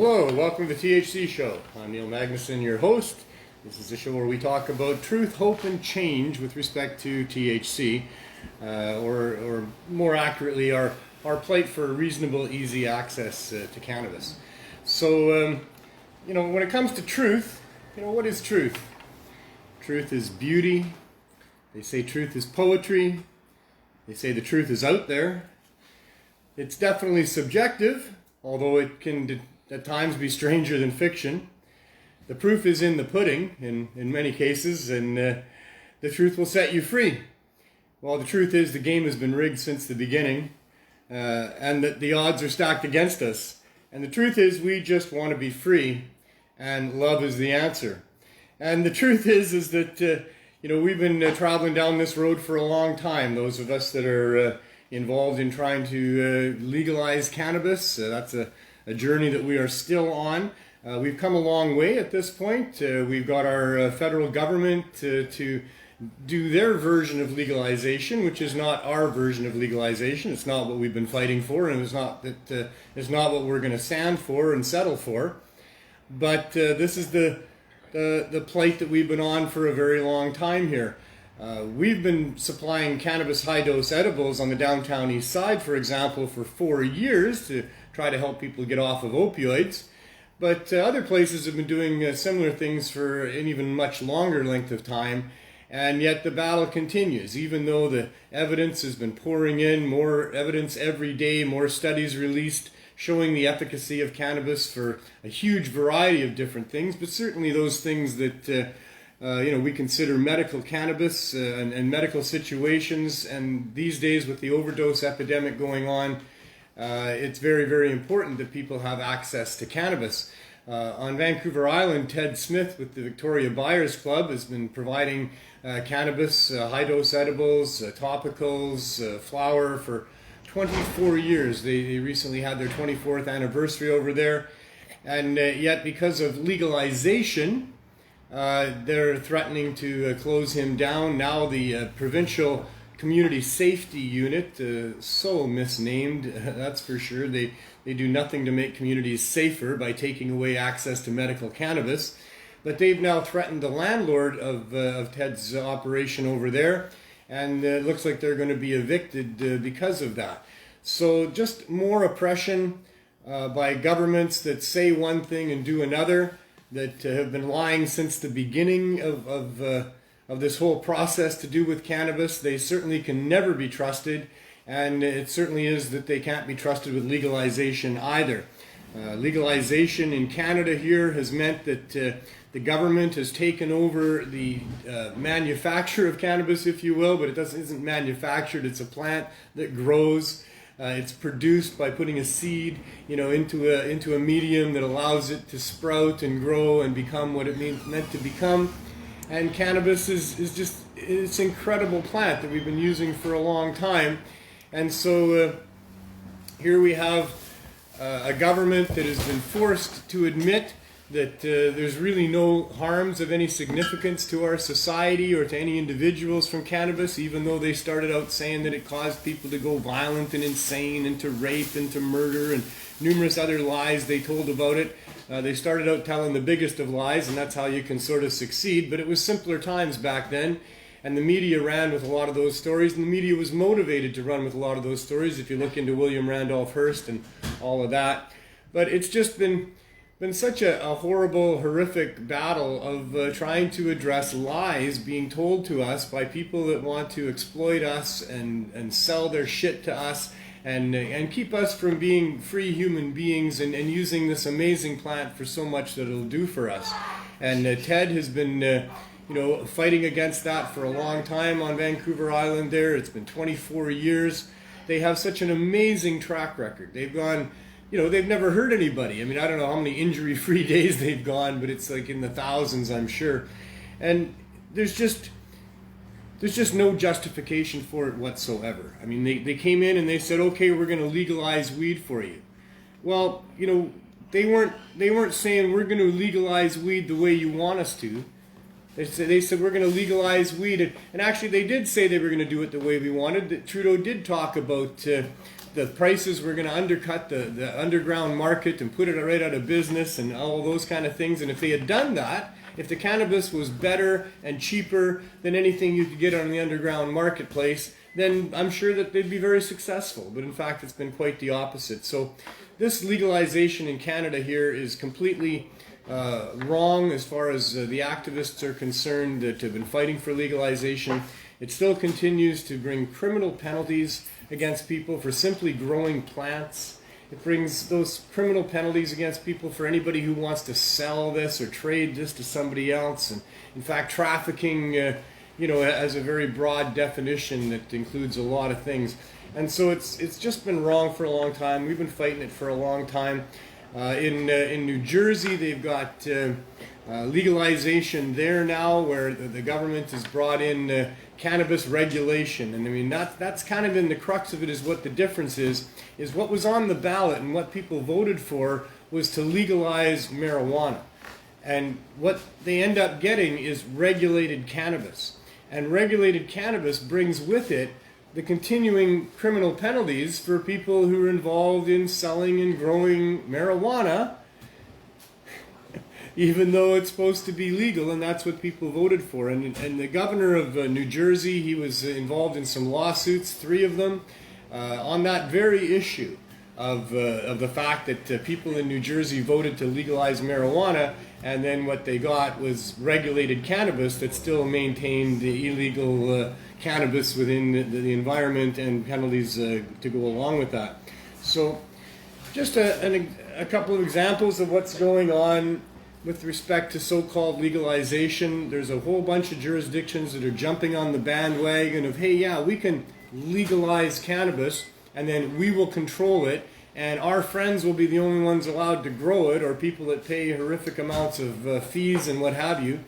Hello, welcome to the THC Show. I'm Neil Magnuson, your host. This is a show where we talk about truth, hope, and change with respect to THC, or more accurately, our plight for reasonable, easy access to cannabis. So, when it comes to truth, what is truth? Truth is beauty. They say truth is poetry. They say the truth is out there. It's definitely subjective, although it can at times be stranger than fiction. The proof is in the pudding in many cases, and the truth will set you free. Well, the truth is the game has been rigged since the beginning, and that the odds are stacked against us. And the truth is we just want to be free, and love is the answer. And the truth is that we've been traveling down this road for a long time. Those of us that are involved in trying to legalize cannabis, that's a journey that we are still on. We've come a long way at this point. We've got our federal government to do their version of legalization, which is not our version of legalization. It's not what we've been fighting for, and it's not what we're going to stand for and settle for. But this is the plight that we've been on for a very long time here. We've been supplying cannabis high-dose edibles on the downtown east side, for example, for 4 years to try to help people get off of opioids. But other places have been doing similar things for an even much longer length of time, and yet the battle continues. Even though the evidence has been pouring in, more evidence every day, more studies released showing the efficacy of cannabis for a huge variety of different things, but certainly those things that we consider medical cannabis and medical situations. And these days with the overdose epidemic going on, it's very, very important that people have access to cannabis. On Vancouver Island, Ted Smith with the Victoria Buyers Club has been providing cannabis, high-dose edibles, topicals, flower for 24 years. They recently had their 24th anniversary over there. And yet because of legalization, they're threatening to close him down. Now the provincial community safety unit, so misnamed, that's for sure. They do nothing to make communities safer by taking away access to medical cannabis. But they've now threatened the landlord of Ted's operation over there, and it looks like they're going to be evicted because of that. So just more oppression by governments that say one thing and do another, that have been lying since the beginning of this whole process to do with cannabis. They certainly can never be trusted, and it certainly is that they can't be trusted with legalization either. Legalization in Canada here has meant that the government has taken over the manufacture of cannabis, if you will, but it isn't manufactured. It's a plant that grows. It's produced by putting a seed, into a medium that allows it to sprout and grow and become what it meant to become. And cannabis is just, it's an incredible plant that we've been using for a long time. And so here we have a government that has been forced to admit that there's really no harms of any significance to our society or to any individuals from cannabis, even though they started out saying that it caused people to go violent and insane and to rape and to murder and numerous other lies they told about it. They started out telling the biggest of lies, and that's how you can sort of succeed. But it was simpler times back then, and the media ran with a lot of those stories, and the media was motivated to run with a lot of those stories, if you look into William Randolph Hearst and all of that. But it's just been such a horrible, horrific battle of trying to address lies being told to us by people that want to exploit us and sell their shit to us and keep us from being free human beings and using this amazing plant for so much that it'll do for us. And Ted has been fighting against that for a long time on Vancouver Island there. It's been 24 years. They have such an amazing track record. They've gone... they've never hurt anybody. I mean, I don't know how many injury-free days they've gone, but it's like in the thousands, I'm sure. And there's just no justification for it whatsoever. I mean, they came in and they said, okay, we're going to legalize weed for you. Well, they weren't saying we're going to legalize weed the way you want us to. They said we're going to legalize weed, and actually they did say they were going to do it the way we wanted. That Trudeau did talk about the the prices were going to undercut the underground market and put it right out of business and all those kind of things. And if they had done that, if the cannabis was better and cheaper than anything you could get on the underground marketplace, then I'm sure that they'd be very successful. But in fact, it's been quite the opposite. So this legalization in Canada here is completely wrong as far as the activists are concerned that have been fighting for legalization. It still continues to bring criminal penalties against people for simply growing plants. It brings those criminal penalties against people for anybody who wants to sell this or trade this to somebody else. And in fact, trafficking, has a very broad definition that includes a lot of things. And so it's just been wrong for a long time. We've been fighting it for a long time. In New Jersey, they've got legalization there now, where the government has brought in cannabis regulation. And I mean, that's kind of in the crux of it, is what the difference is what was on the ballot and what people voted for was to legalize marijuana. And what they end up getting is regulated cannabis. And regulated cannabis brings with it the continuing criminal penalties for people who are involved in selling and growing marijuana, even though it's supposed to be legal, and that's what people voted for. And the governor of New Jersey, he was involved in some lawsuits, 3 of them, on that very issue of the fact that people in New Jersey voted to legalize marijuana, and then what they got was regulated cannabis that still maintained the illegal cannabis within the environment, and penalties to go along with that. So just a couple of examples of what's going on with respect to so-called legalization. There's a whole bunch of jurisdictions that are jumping on the bandwagon of, hey, yeah, we can legalize cannabis and then we will control it, and our friends will be the only ones allowed to grow it, or people that pay horrific amounts of fees and what have you.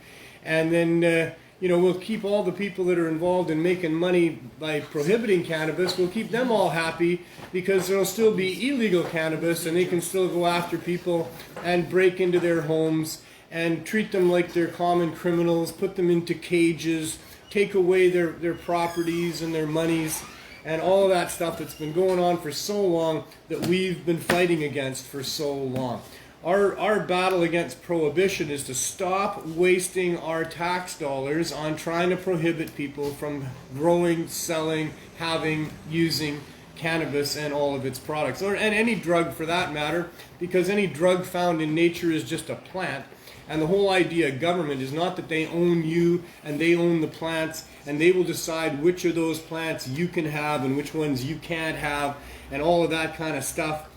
And then we'll keep all the people that are involved in making money by prohibiting cannabis, we'll keep them all happy, because there'll still be illegal cannabis and they can still go after people and break into their homes and treat them like they're common criminals, put them into cages, take away their properties and their monies, and all of that stuff that's been going on for so long, that we've been fighting against for so long. Our battle against prohibition is to stop wasting our tax dollars on trying to prohibit people from growing, selling, having, using cannabis and all of its products, and any drug for that matter, because any drug found in nature is just a plant. And the whole idea of government is not that they own you and they own the plants and they will decide which of those plants you can have and which ones you can't have and all of that kind of stuff.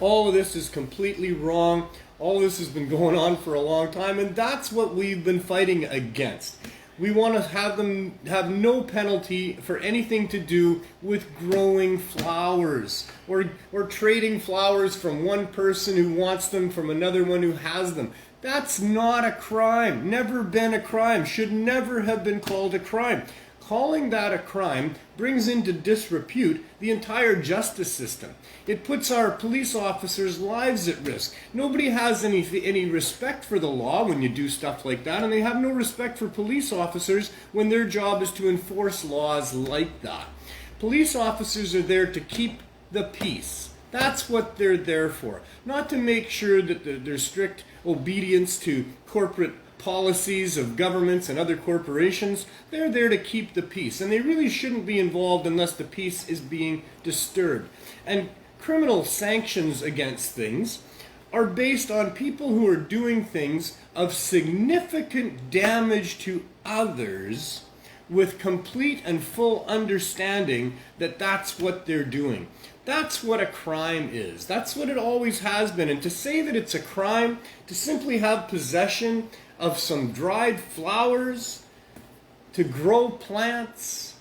All of this is completely wrong. All of this has been going on for a long time, and that's what we've been fighting against. We want to have them have no penalty for anything to do with growing flowers or trading flowers from one person who wants them from another one who has them. That's not a crime. Never been a crime. Should never have been called a crime. Calling that a crime brings into disrepute the entire justice system. It puts our police officers' lives at risk. Nobody has any respect for the law when you do stuff like that, and they have no respect for police officers when their job is to enforce laws like that. Police officers are there to keep the peace. That's what they're there for. Not to make sure that there's strict obedience to corporate policies of governments and other corporations. They're there to keep the peace, and they really shouldn't be involved unless the peace is being disturbed. And criminal sanctions against things are based on people who are doing things of significant damage to others with complete and full understanding that that's what they're doing. That's what a crime is. That's what it always has been. And to say that it's a crime to simply have possession of some dried flowers, to grow plants,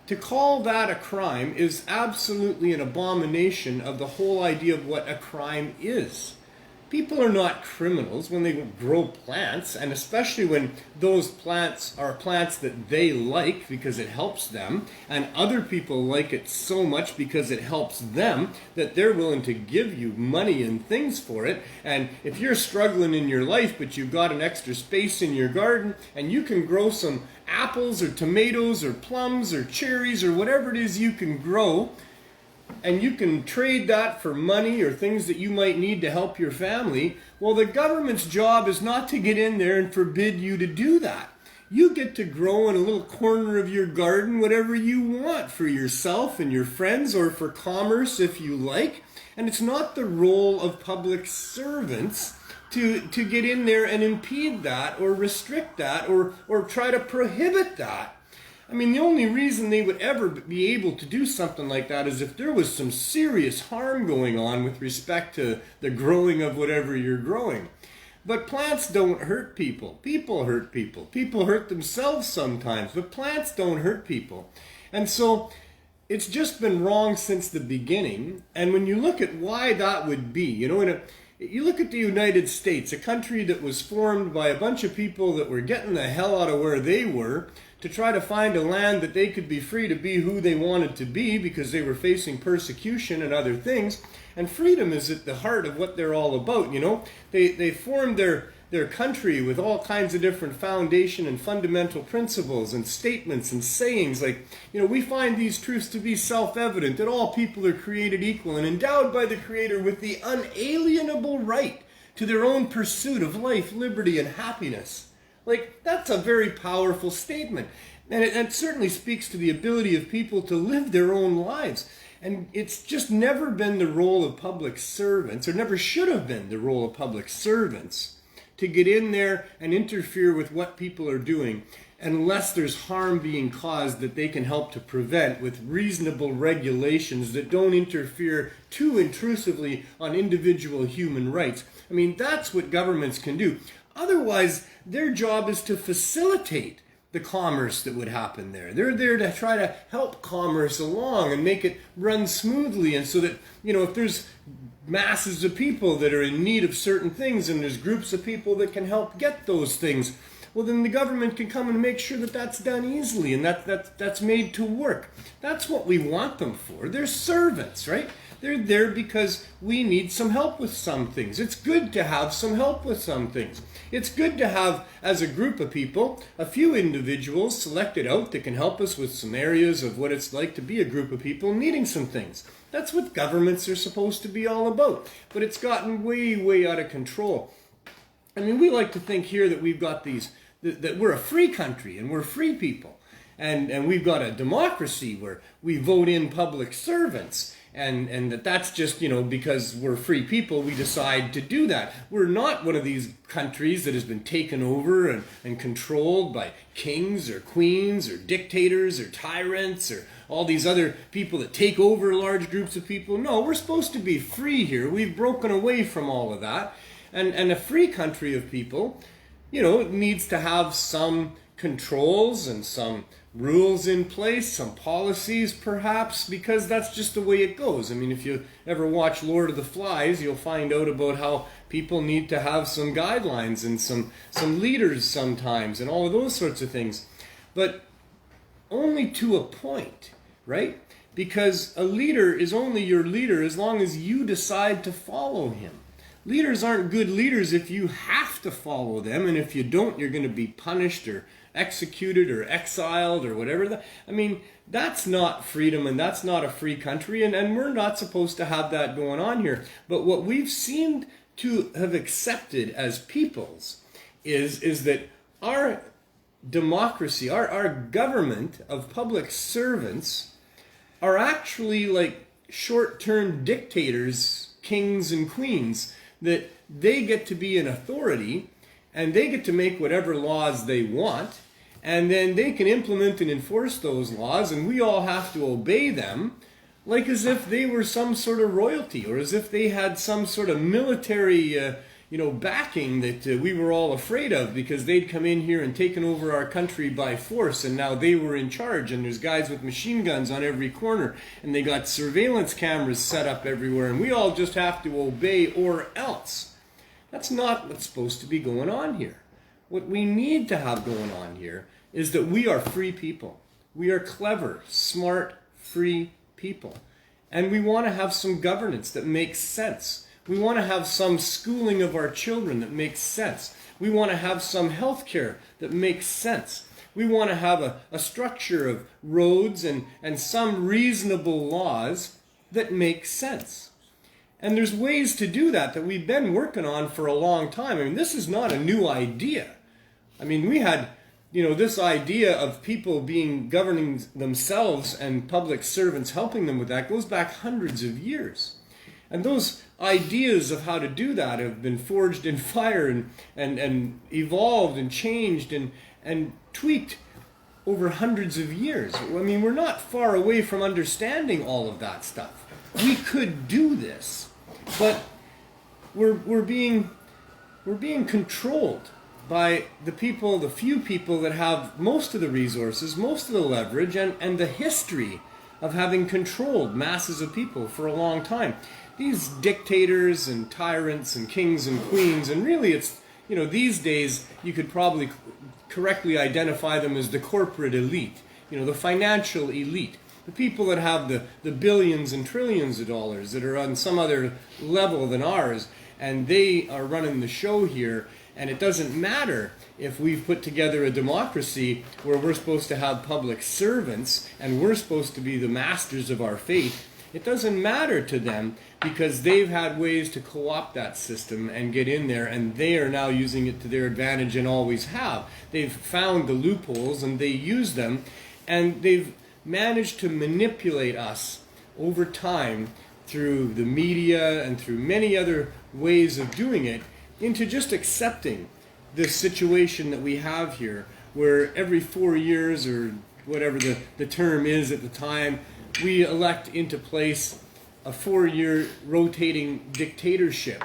to call that a crime is absolutely an abomination of the whole idea of what a crime is. People are not criminals when they grow plants, and especially when those plants are plants that they like because it helps them, and other people like it so much because it helps them that they're willing to give you money and things for it. And if you're struggling in your life but you've got an extra space in your garden and you can grow some apples or tomatoes or plums or cherries or whatever it is you can grow, and you can trade that for money or things that you might need to help your family, well, the government's job is not to get in there and forbid you to do that. You get to grow in a little corner of your garden whatever you want for yourself and your friends, or for commerce if you like. And it's not the role of public servants to get in there and impede that or restrict that or try to prohibit that. I mean, the only reason they would ever be able to do something like that is if there was some serious harm going on with respect to the growing of whatever you're growing. But plants don't hurt people. People hurt people. People hurt themselves sometimes, but plants don't hurt people. And so it's just been wrong since the beginning. And when you look at why that would be, you look at the United States, a country that was formed by a bunch of people that were getting the hell out of where they were to try to find a land that they could be free to be who they wanted to be because they were facing persecution and other things. And freedom is at the heart of what they're all about, They formed their country with all kinds of different foundation and fundamental principles and statements and sayings like, we find these truths to be self-evident, that all people are created equal and endowed by the Creator with the unalienable right to their own pursuit of life, liberty, and happiness. Like, that's a very powerful statement. And it certainly speaks to the ability of people to live their own lives. And it's just never been the role of public servants, or never should have been the role of public servants, to get in there and interfere with what people are doing unless there's harm being caused that they can help to prevent with reasonable regulations that don't interfere too intrusively on individual human rights. I mean, that's what governments can do. Otherwise, their job is to facilitate the commerce that would happen there. They're there to try to help commerce along and make it run smoothly. And so that, if there's masses of people that are in need of certain things and there's groups of people that can help get those things, well, then the government can come and make sure that that's done easily and that's made to work. That's what we want them for. They're servants, right? They're there because we need some help with some things. It's good to have some help with some things. It's good to have, as a group of people, a few individuals selected out that can help us with some areas of what it's like to be a group of people needing some things. That's what governments are supposed to be all about. But it's gotten way, way out of control. I mean, we like to think here that we've got that we're a free country and we're free people. And we've got a democracy where we vote in public servants. And that's just, because we're free people, we decide to do that. We're not one of these countries that has been taken over and controlled by kings or queens or dictators or tyrants or all these other people that take over large groups of people. No, we're supposed to be free here. We've broken away from all of that. And a free country of people, needs to have some controls and some rules in place, some policies perhaps, because that's just the way it goes. I mean, if you ever watch Lord of the Flies, you'll find out about how people need to have some guidelines and some leaders sometimes and all of those sorts of things. But only to a point, right? Because a leader is only your leader as long as you decide to follow him. Leaders aren't good leaders if you have to follow them, and if you don't, you're going to be punished or executed or exiled or whatever. I mean, that's not freedom, and that's not a free country, and we're not supposed to have that going on here. But what we've seemed to have accepted as peoples is that our democracy, our government of public servants are actually like short-term dictators, kings and queens, that they get to be an authority and they get to make whatever laws they want, and then they can implement and enforce those laws, and we all have to obey them, like as if they were some sort of royalty, or as if they had some sort of military backing that we were all afraid of, because they'd come in here and taken over our country by force, and now they were in charge, and there's guys with machine guns on every corner, and they got surveillance cameras set up everywhere, and we all just have to obey or else. That's not what's supposed to be going on here. What we need to have going on here is that we are free people. We are clever, smart, free people. And we want to have some governance that makes sense. We want to have some schooling of our children that makes sense. We want to have some health care that makes sense. We want to have a structure of roads and some reasonable laws that make sense. And there's ways to do that we've been working on for a long time. I mean, this is not a new idea. I mean, we had, this idea of people governing themselves and public servants helping them with that goes back hundreds of years. And those ideas of how to do that have been forged in fire and evolved and changed and tweaked over hundreds of years. I mean, we're not far away from understanding all of that stuff. We could do this, but we're being controlled by the few people that have most of the resources, most of the leverage, and the history of having controlled masses of people for a long time. These dictators and tyrants and kings and queens, and really it's, these days you could probably correctly identify them as the corporate elite, the financial elite, the people that have the billions and trillions of dollars that are on some other level than ours, and they are running the show here. And it doesn't matter if we've put together a democracy where we're supposed to have public servants and we're supposed to be the masters of our fate. It doesn't matter to them because they've had ways to co-opt that system and get in there, and they are now using it to their advantage and always have. They've found the loopholes and they use them, and they've managed to manipulate us over time through the media and through many other ways of doing it into just accepting this situation that we have here, where every 4 years, or whatever the term is at the time, we elect into place a 4-year rotating dictatorship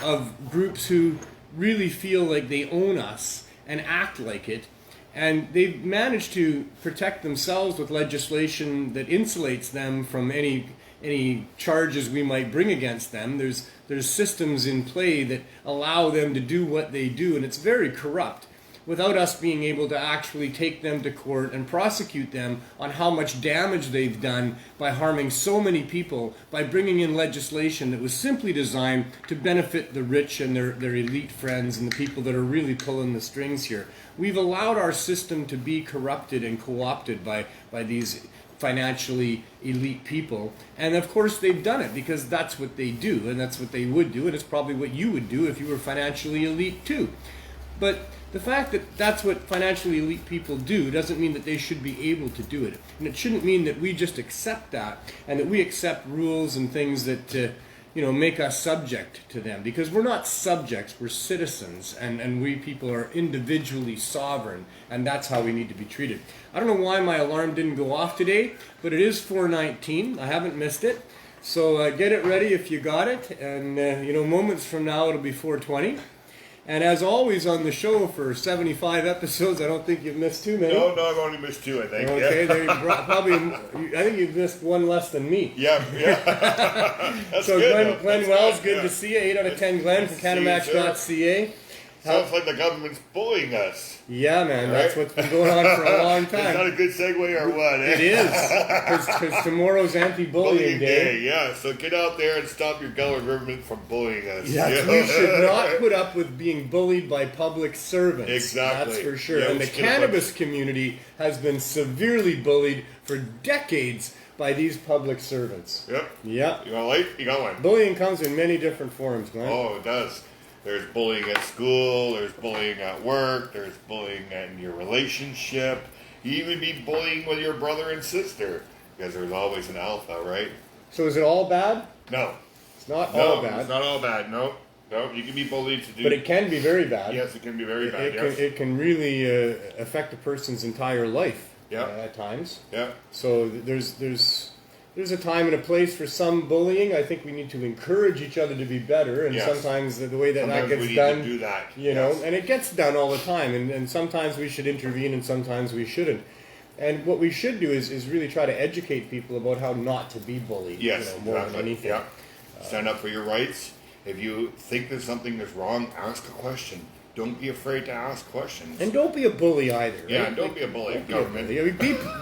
of groups who really feel like they own us and act like it. And they've managed to protect themselves with legislation that insulates them from any charges we might bring against them. There's systems in play that allow them to do what they do, and it's very corrupt, without us being able to actually take them to court and prosecute them on how much damage they've done by harming so many people, by bringing in legislation that was simply designed to benefit the rich and their elite friends and the people that are really pulling the strings here. We've allowed our system to be corrupted and co-opted by these financially elite people, and of course they've done it because that's what they do, and that's what they would do, and it's probably what you would do if you were financially elite too. But the fact that that's what financially elite people do doesn't mean that they should be able to do it, and it shouldn't mean that we just accept that and that we accept rules and things that make us subject to them, because we're not subjects, we're citizens, and we people are individually sovereign, and that's how we need to be treated. I don't know why my alarm didn't go off today, but it is 4:19. I haven't missed it, so get it ready if you got it, and moments from now it'll be 4:20. And as always on the show for 75 episodes, I don't think you've missed too many. No, I've only missed 2, I think. Okay, I think you've missed one less than me. Yeah. That's so good. Glenn Wells, good to see you. 8 out of 10 Glenn from CannaMatch.ca. Sounds like the government's bullying us. Yeah, man, right? That's what's been going on for a long time. Is that a good segue or what? It is, because tomorrow's anti-bullying day. Yeah, so get out there and stop your government from bullying us. Yes, we should not put up with being bullied by public servants. Exactly. That's for sure. Yeah, and the cannabis community has been severely bullied for decades by these public servants. Yep. Yeah. You got a light? You got one. Bullying comes in many different forms, Glenn. Oh, it does. There's bullying at school, there's bullying at work, there's bullying in your relationship. You even be bullying with your brother and sister, because there's always an alpha, right? So is it all bad? No. It's not all bad. It's not all bad, no. No, you can be bullied to do... But it can be very bad. Yes, it can be very bad, It can really affect a person's entire life at times. Yeah. So there's a time and a place for some bullying. I think we need to encourage each other to be better, and sometimes the way that gets done, to do that. And it gets done all the time, and sometimes we should intervene and sometimes we shouldn't. And what we should do is really try to educate people about how not to be bullied, more than anything. Yeah. Stand up for your rights. If you think that something is wrong, ask a question. Don't be afraid to ask questions. And don't be a bully either. Right? Yeah, don't be a bully, government.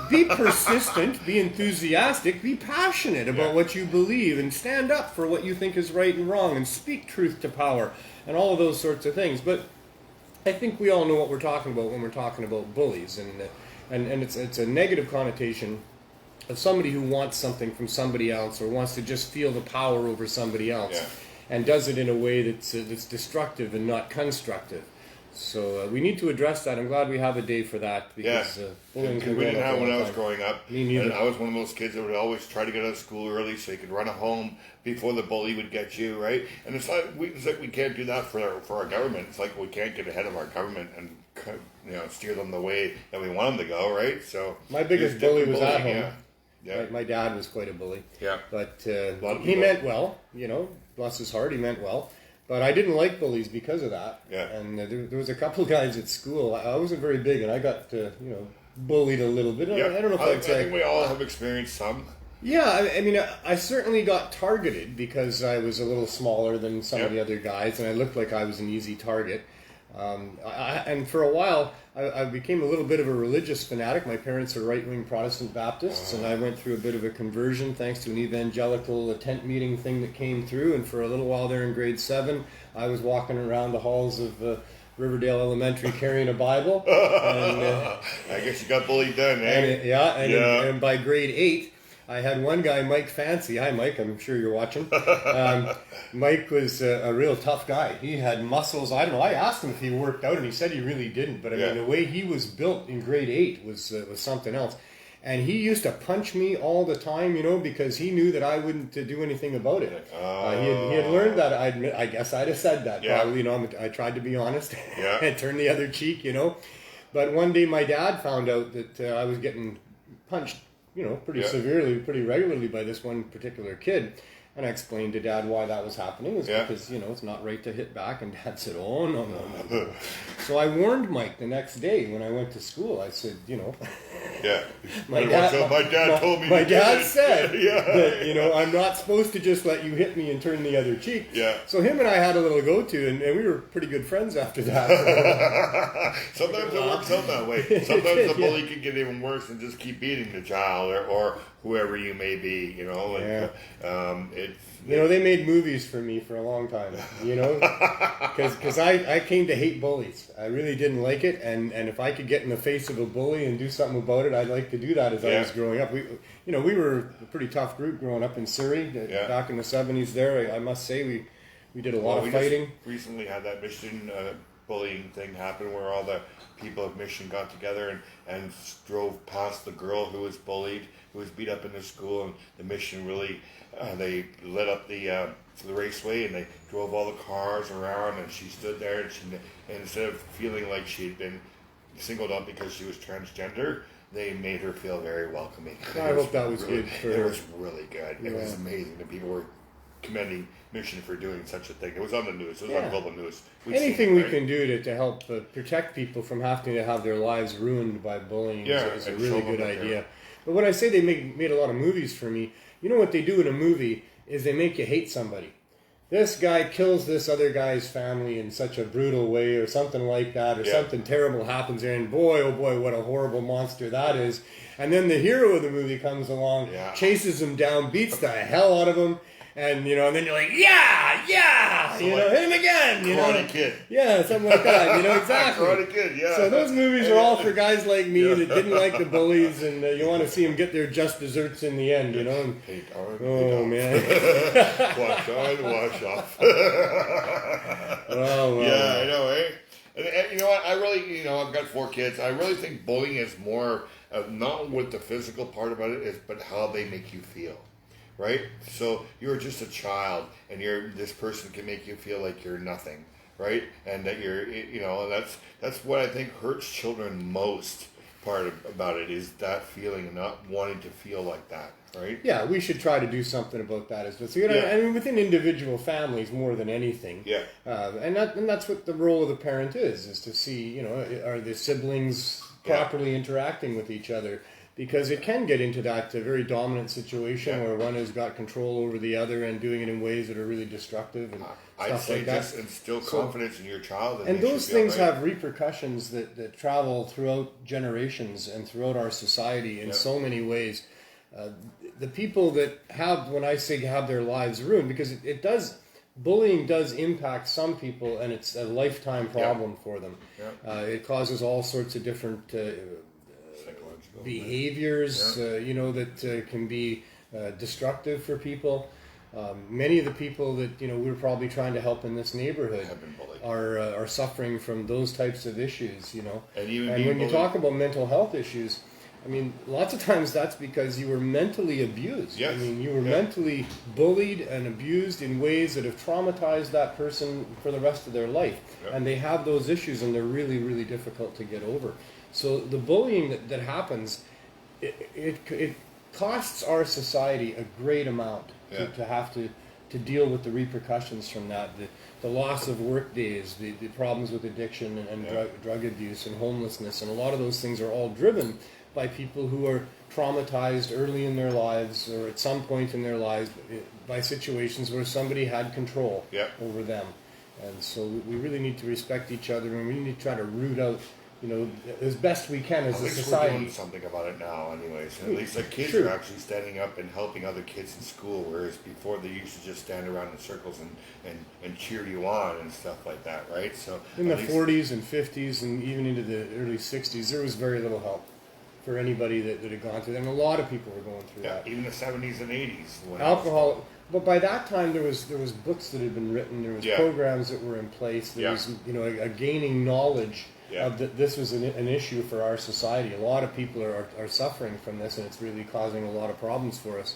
Be persistent, be enthusiastic, be passionate about what you believe, and stand up for what you think is right and wrong, and speak truth to power, and all of those sorts of things. But I think we all know what we're talking about when we're talking about bullies, and it's a negative connotation of somebody who wants something from somebody else or wants to just feel the power over somebody else, and does it in a way that's destructive and not constructive. So we need to address that. I'm glad we have a day for that, because bullying we didn't have when I was growing up. Me neither. And I was one of those kids that would always try to get out of school early so you could run home before the bully would get you, right? And it's like we can't do that for our government. It's like we can't get ahead of our government and steer them the way that we want them to go, right? So my biggest bully was at home. Yeah. My dad was quite a bully. Yeah. But he meant well, bless his heart, he meant well. But I didn't like bullies because of that. Yeah. And there was a couple guys at school. I wasn't very big, and I got, bullied a little bit. Yeah. I don't know if I I'd say. think we all have experienced some. Yeah, I mean, I certainly got targeted because I was a little smaller than some of the other guys, and I looked like I was an easy target. And for a while, I became a little bit of a religious fanatic. My parents are right-wing Protestant Baptists, and I went through a bit of a conversion thanks to an evangelical tent meeting thing that came through. And for a little while there in grade 7, I was walking around the halls of Riverdale Elementary carrying a Bible. And, I guess you got bullied then, eh? And by grade 8, I had one guy, Mike Fancy. Hi, Mike. I'm sure you're watching. Mike was a real tough guy. He had muscles. I don't know. I asked him if he worked out, and he said he really didn't. But I mean, the way he was built in grade 8 was something else. And he used to punch me all the time, because he knew that I wouldn't do anything about it. He had learned that. I guess I'd have said that. Yeah. Probably, I tried to be honest Yeah. and turn the other cheek, But one day my dad found out that I was getting punched pretty severely, pretty regularly by this one particular kid. And I explained to Dad why that was happening. It was because, it's not right to hit back. And Dad said, oh, no. So I warned Mike the next day when I went to school. I said, Yeah. My dad told me. My dad said Yeah. that, I'm not supposed to just let you hit me and turn the other cheek. Yeah. So him and I had a little go-to, and we were pretty good friends after that. Sometimes it works out that way. Sometimes the bully can get even worse and just keep beating the child or whoever you may be, they made movies for me for a long time, because I came to hate bullies. I really didn't like it, and if I could get in the face of a bully and do something about it, I'd like to do that as I was growing up. We were a pretty tough group growing up in Surrey back in the 70s there. I must say we did a lot of fighting. Just recently had that Mission bullying thing happen where all the people of Mission got together and drove past the girl who was bullied, who was beat up in the school, and the Mission really they lit up the raceway and they drove all the cars around, and she stood there and instead of feeling like she'd been singled out because she was transgender, they made her feel very welcoming. I hope that was good for her. It was really good. It was amazing that people were commending Mission for doing such a thing. It was on the news. It was on global news. Anything we can do to help protect people from having to have their lives ruined by bullying is a really good idea. But when I say they made a lot of movies for me, what they do in a movie is they make you hate somebody. This guy kills this other guy's family in such a brutal way or something like that, or something terrible happens there, and boy, oh boy, what a horrible monster that is. And then the hero of the movie comes along, chases him down, beats the hell out of him, and and then you're like, hit him again, Karate Kid. Yeah, something like that, exactly. Karate Kid, yeah. So those movies are all for guys like me that didn't like the bullies, and you want to see them get their just desserts in the end, Man. Wash on, wash off. Oh, well. Yeah, I know, eh? And you know what? I really, I've got 4 kids. I really think bullying is more not what the physical part about it is, but how they make you feel. Right? So you're just a child, and this person can make you feel like you're nothing, right? And that you're, and that's what I think hurts children most. Part about it is that feeling of not wanting to feel like that, right? Yeah, we should try to do something about that as well. So, I mean, within individual families more than anything. Yeah. And that's what the role of the parent is to see, are the siblings properly interacting with each other? Because it can get into that very dominant situation where one has got control over the other and doing it in ways that are really destructive and stuff like that. Just instill confidence in your child. And those things have repercussions that travel throughout generations and throughout our society in so many ways. The people that when I say have their lives ruined, because it does, bullying does impact some people, and it's a lifetime problem for them. It causes all sorts of different behaviors, that can be destructive for people. Many of the people that we're probably trying to help in this neighborhood have been bullied. Are suffering from those types of issues. And when you talk about mental health issues, I mean, lots of times that's because you were mentally abused. Yes. I mean, you were mentally bullied and abused in ways that have traumatized that person for the rest of their life. Yep. And they have those issues, and they're really, really difficult to get over. So the bullying that happens, it costs our society a great amount to have to deal with the repercussions from that. The loss of work days, the problems with addiction and drug abuse and homelessness, and a lot of those things are all driven by people who are traumatized early in their lives or at some point in their lives by situations where somebody had control over them. And so we really need to respect each other, and we need to try to root out, as best we can as a society. We're doing something about it now anyways. At least the kids are actually standing up and helping other kids in school, whereas before they used to just stand around in circles and cheer you on and stuff like that, right? So in the 40s and 50s and even into the early 60s, there was very little help for anybody that had gone through that. And a lot of people were going through that. Even the 70s and 80s. Alcohol, but by that time there was books that had been written, there was programs that were in place, there was a gaining knowledge of that this was an issue for our society. A lot of people are suffering from this, and it's really causing a lot of problems for us.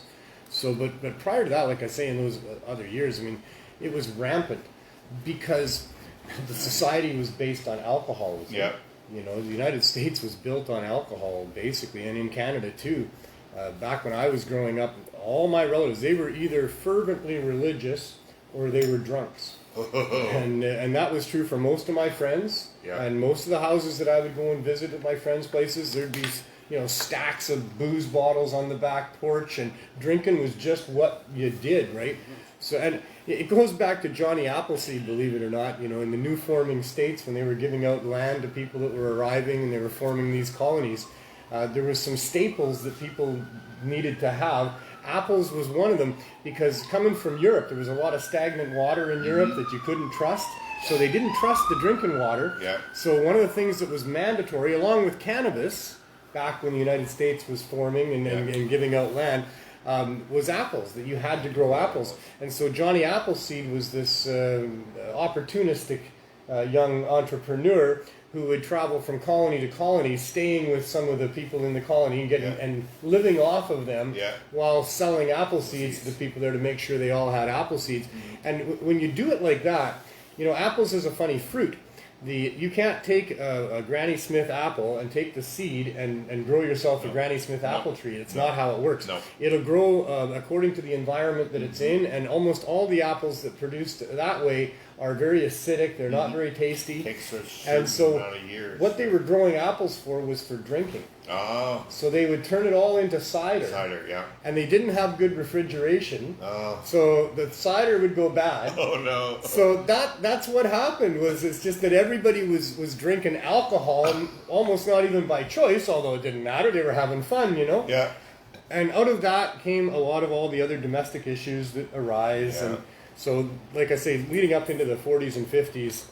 So, but prior to that, like I say, in those other years, I mean, it was rampant because the society was based on alcoholism. Yeah. The United States was built on alcohol, basically, and in Canada, too. Back when I was growing up, all my relatives, they were either fervently religious or they were drunks. and that was true for most of my friends. Yeah. And most of the houses that I would go and visit at my friends' places, there'd be stacks of booze bottles on the back porch, and drinking was just what you did, right? So, and it goes back to Johnny Appleseed, believe it or not, in the new forming states when they were giving out land to people that were arriving and they were forming these colonies. There was some staples that people needed to have. Apples was one of them, because coming from Europe, there was a lot of stagnant water in Europe that you couldn't trust. So they didn't trust the drinking water. Yeah. So one of the things that was mandatory, along with cannabis, back when the United States was forming and giving out land, was apples, that you had to grow apples. And so Johnny Appleseed was this opportunistic young entrepreneur who would travel from colony to colony, staying with some of the people in the colony and and living off of them while selling apple seeds to the people there to make sure they all had apple seeds. And when you do it like that, apples is a funny fruit. You can't take a Granny Smith apple and take the seed and grow yourself a Granny Smith apple tree. It's not how it works. No. It'll grow according to the environment that it's in, and almost all the apples that produced that way are very acidic. They're not very tasty. Takes a certain amount of years. What they were growing apples for was for drinking. Oh. So they would turn it all into cider. Cider, yeah. And they didn't have good refrigeration. Oh. So the cider would go bad. Oh no. So that's what happened. It's just that everybody was drinking alcohol, almost not even by choice, although it didn't matter. They were having fun, Yeah. And out of that came a lot of all the other domestic issues that arise. Yeah. And so, like I say, leading up into the 40s and 50s,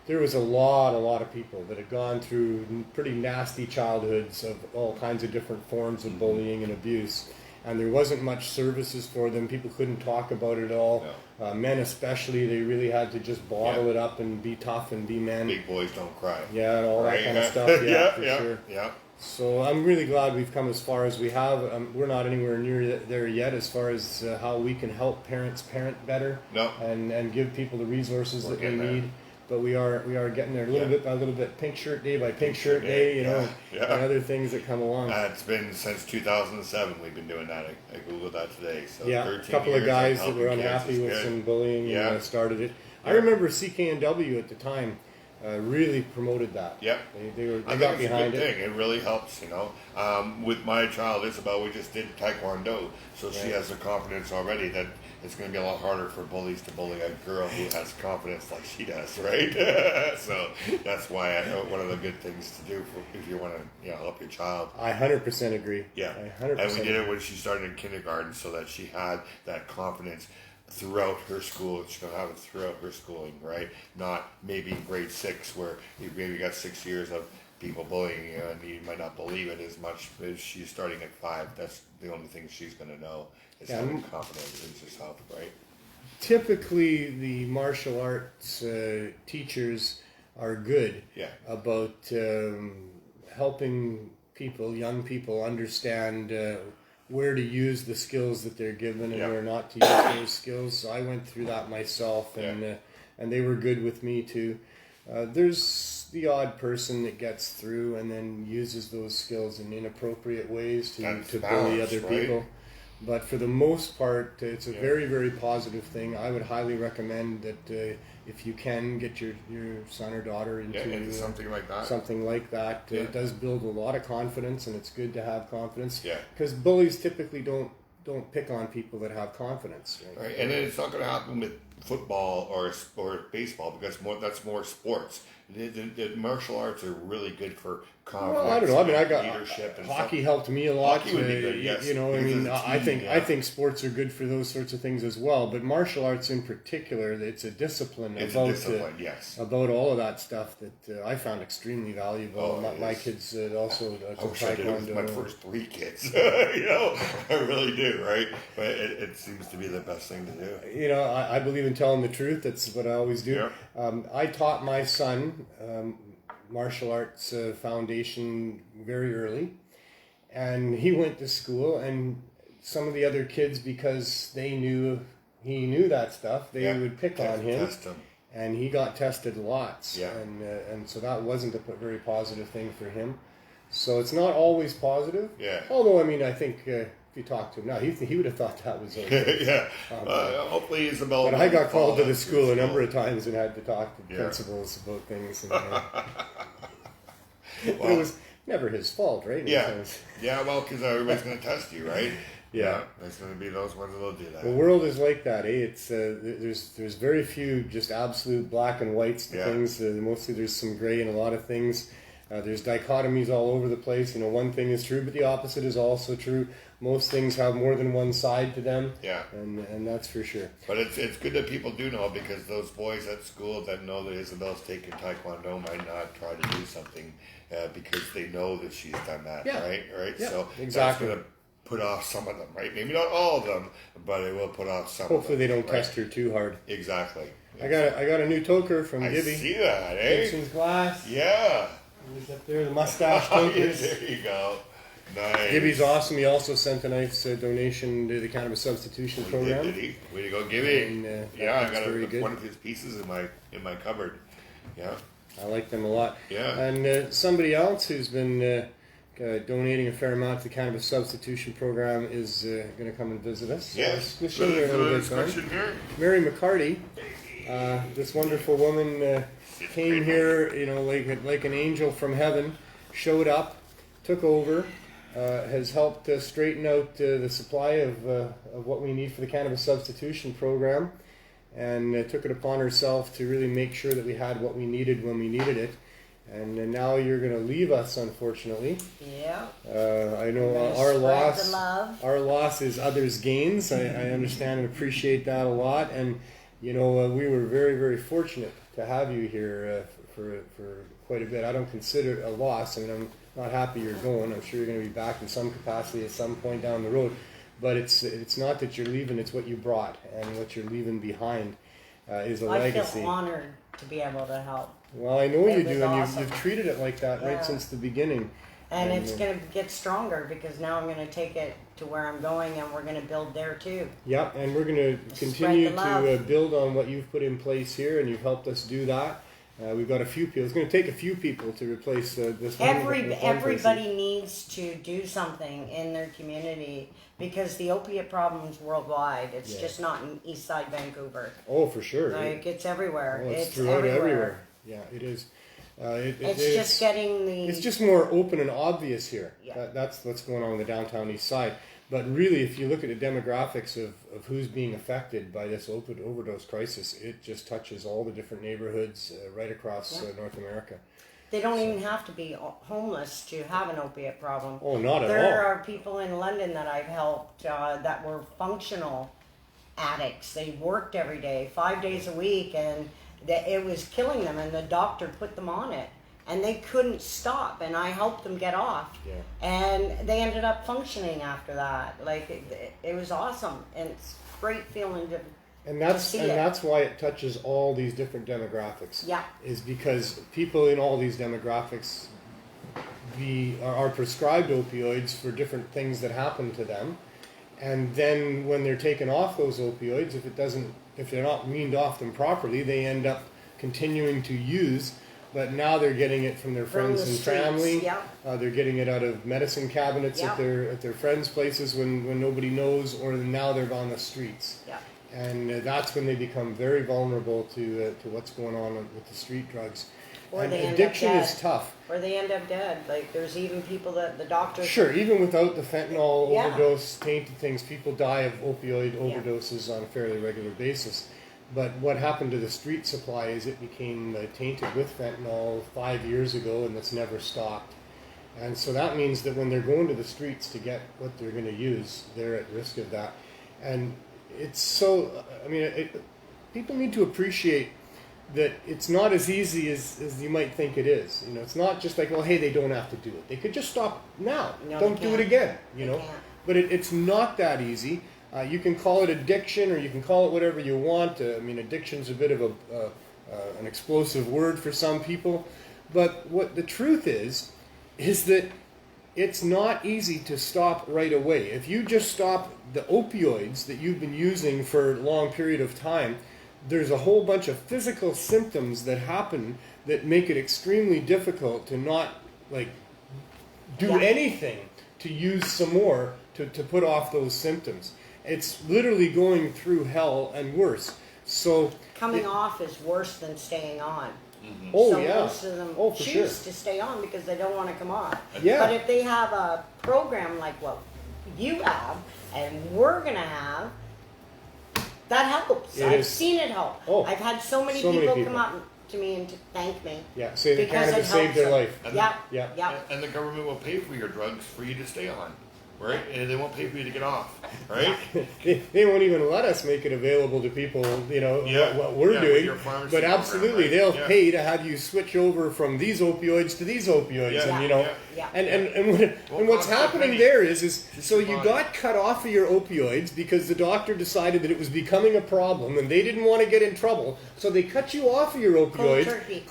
there was a lot of people that had gone through pretty nasty childhoods of all kinds of different forms of bullying and abuse. And there wasn't much services for them. People couldn't talk about it at all. No. Men especially, they really had to just bottle it up and be tough and be men. Big boys don't cry. Yeah, and all that kind of stuff. Sure. Yeah. So I'm really glad we've come as far as we have. We're not anywhere near there yet as far as how we can help parents parent better and give people the resources that they need. But we are getting there little bit by little bit, pink shirt day by pink shirt day, and other things that come along. It's been since 2007 we've been doing that. I Googled that today. So a couple of guys that were unhappy with some bullying and started it. I remember CKNW at the time really promoted that. Yep. They got behind it. It really helps, With my child Isabel, we just did Taekwondo, so she has the confidence already that it's going to be a lot harder for bullies to bully a girl who has confidence like she does, right? So that's why one of the good things to do if you want to help your child. I 100% agree. Yeah. I 100% and we did it when she started in kindergarten so that she had that confidence throughout her school. She's going to have it throughout her schooling, right? Not maybe in grade 6 where you maybe got 6 years of people bullying you, and you might not believe it as much as she's starting at 5. That's the only thing she's going to know is having confidence in yourself, right? Typically, the martial arts teachers are good about helping people, young people, understand where to use the skills that they're given and where not to use those skills. So I went through that myself, and they were good with me too. There's the odd person that gets through and then uses those skills in inappropriate ways to bully other people. But for the most part, it's a very, very positive thing. I would highly recommend that if you can get your son or daughter into something like that. Something like that. It does build a lot of confidence, and it's good to have confidence. Because bullies typically don't pick on people that have confidence. Right, and then it's not going to happen with football or baseball because that's more sports. The martial arts are really good for confidence. Well, I don't know. I mean, I got leadership and hockey stuff. helped me a lot. Hockey would be good, yes. You know, I mean, I think sports are good for those sorts of things as well. But martial arts in particular, it's a discipline. About all of that stuff that I found extremely valuable. My kids also I wish I did it with my first 3 kids. You know, I really do, right? But it seems to be the best thing to do. You know, I believe in telling the truth. That's what I always do. I taught my son martial arts foundation very early, and he went to school, and some of the other kids, because he knew that stuff, they would pick on him, and he got tested lots, and so that wasn't a very positive thing for him. So it's not always positive. Although, I mean, I think if you talk to him now, he would have thought that was okay. Hopefully Isabel. But I got called to the school a number of times and had to talk to principals about things. And, but it was never his fault, right? Well, because everybody's going to test you, right? There's going to be those ones that'll do that. The world is like that, eh? It's there's very few just absolute black and whites to things. Mostly there's some gray in a lot of things. There's dichotomies all over the place. You know, one thing is true, but the opposite is also true. Most things have more than one side to them. And that's for sure. But it's good that people do know, because those boys at school that know that Isabel's taking Taekwondo might not try to do something because they know that she's done that, right? So that's going to put off some of them, right? Maybe not all of them, but it will put off some Hopefully of them. they don't test her too hard. Exactly. I got a new toker from Gibby. I see that, eh? Gibson's Glass. Yeah. He's up there, the mustache tokers. There you go. Nice. Gibby's awesome. He also sent a nice donation to the Cannabis Substitution Program. Did he? Way to go, Gibby. And, I got one of his pieces in my cupboard. Yeah. I like them a lot. Yeah. And somebody else who's been donating a fair amount to the Cannabis Substitution Program is going to come and visit us. Yes. We'll show you a little bit. Mary McCarty, this wonderful woman, came here, you know, like an angel from heaven, showed up, took over, has helped straighten out the supply of what we need for the Cannabis Substitution Program, and took it upon herself to really make sure that we had what we needed when we needed it. And now you're going to leave us, unfortunately. Yeah. I know our loss is others' gains. I understand and appreciate that a lot. And, you know, we were very, very fortunate to have you here for quite a bit. I don't consider it a loss. I mean, I'm not happy you're going. I'm sure you're going to be back in some capacity at some point down the road. But it's not that you're leaving, it's what you brought. And what you're leaving behind is a legacy. I feel honored to be able to help. Well, I know you do, awesome. and you've treated it like that right since the beginning. And it's going to get stronger, because now I'm going to take it to where I'm going, and we're going to build there too. Yeah, and we're going to continue to build on what you've put in place here, and you've helped us do that. We've got a few people. It's going to take a few people to replace this one. Everybody needs to do something in their community, because the opiate problem is worldwide. It's just not in East Side Vancouver. Oh, for sure. Like, it's everywhere. Oh, it's throughout everywhere. Yeah, it is. It's just getting the... It's just more open and obvious here. Yeah. That's what's going on in the downtown East Side. But really, if you look at the demographics of who's being affected by this overdose crisis, it just touches all the different neighborhoods right across North America. They don't even have to be homeless to have an opiate problem. Oh, not at all. There are people in London that I've helped that were functional addicts. They worked every day, 5 days a week, and it was killing them, and the doctor put them on it. and they couldn't stop, and I helped them get off. Yeah. And they ended up functioning after that. Like it was awesome, and it's a great feeling to. And that's why it touches all these different demographics. Yeah. Is because people in all these demographics are prescribed opioids for different things that happen to them, and then when they're taken off those opioids, if they're not weaned off them properly, they end up continuing to use. But now they're getting it from their friends and family. Yeah. They're getting it out of medicine cabinets at their friends' places when nobody knows, or now they're on the streets. Yeah. And that's when they become very vulnerable to what's going on with the street drugs. Or and they end addiction up dead. is tough. Or they end up dead. Like there's even people that the doctors. Sure, even without the fentanyl Yeah. overdose, tainted things, people die of opioid overdoses on a fairly regular basis. But what happened to the street supply is it became tainted with fentanyl 5 years ago, and it's never stopped. And so that means that when they're going to the streets to get what they're going to use, they're at risk of that. And it's so, I mean, people need to appreciate that it's not as easy as you might think it is. You know, it's not just like, well, hey, they don't have to do it. They could just stop now. No, Don't they do it can't. again, you They know. can't. But it's not that easy. You can call it addiction, or you can call it whatever you want. I mean, addiction's a bit of an explosive word for some people. But what the truth is that it's not easy to stop right away. If you just stop the opioids that you've been using for a long period of time, there's a whole bunch of physical symptoms that happen that make it extremely difficult to not do anything to use some more to put off those symptoms. It's literally going through hell and worse. So Coming off is worse than staying on. Mm-hmm. Oh, So yeah. most of them Oh, for choose sure. to stay on because they don't want to come off. Yeah. But if they have a program like what you have and we're gonna have, that helps. It I've is. seen it help. Oh, I've had so many so many people people. come up to me and to thank me. Yeah, say that Because cannabis it saved helps their them. life. And Yeah. Yeah. Yeah. And the government will pay for your drugs for you to stay on, right? And they won't pay for you to get off, right? They won't even let us make it available to people, you know, Yeah. what we're Yeah, with doing. your pharmacy But program, absolutely, right? they'll Yeah. pay to have you switch over from these opioids to these opioids, Yeah. and you know, Yeah. and what's cost happening money. there is so your you body. got cut off of your opioids because the doctor decided that it was becoming a problem, and they didn't want to get in trouble, so they cut you off of your Cold opioids. turkey.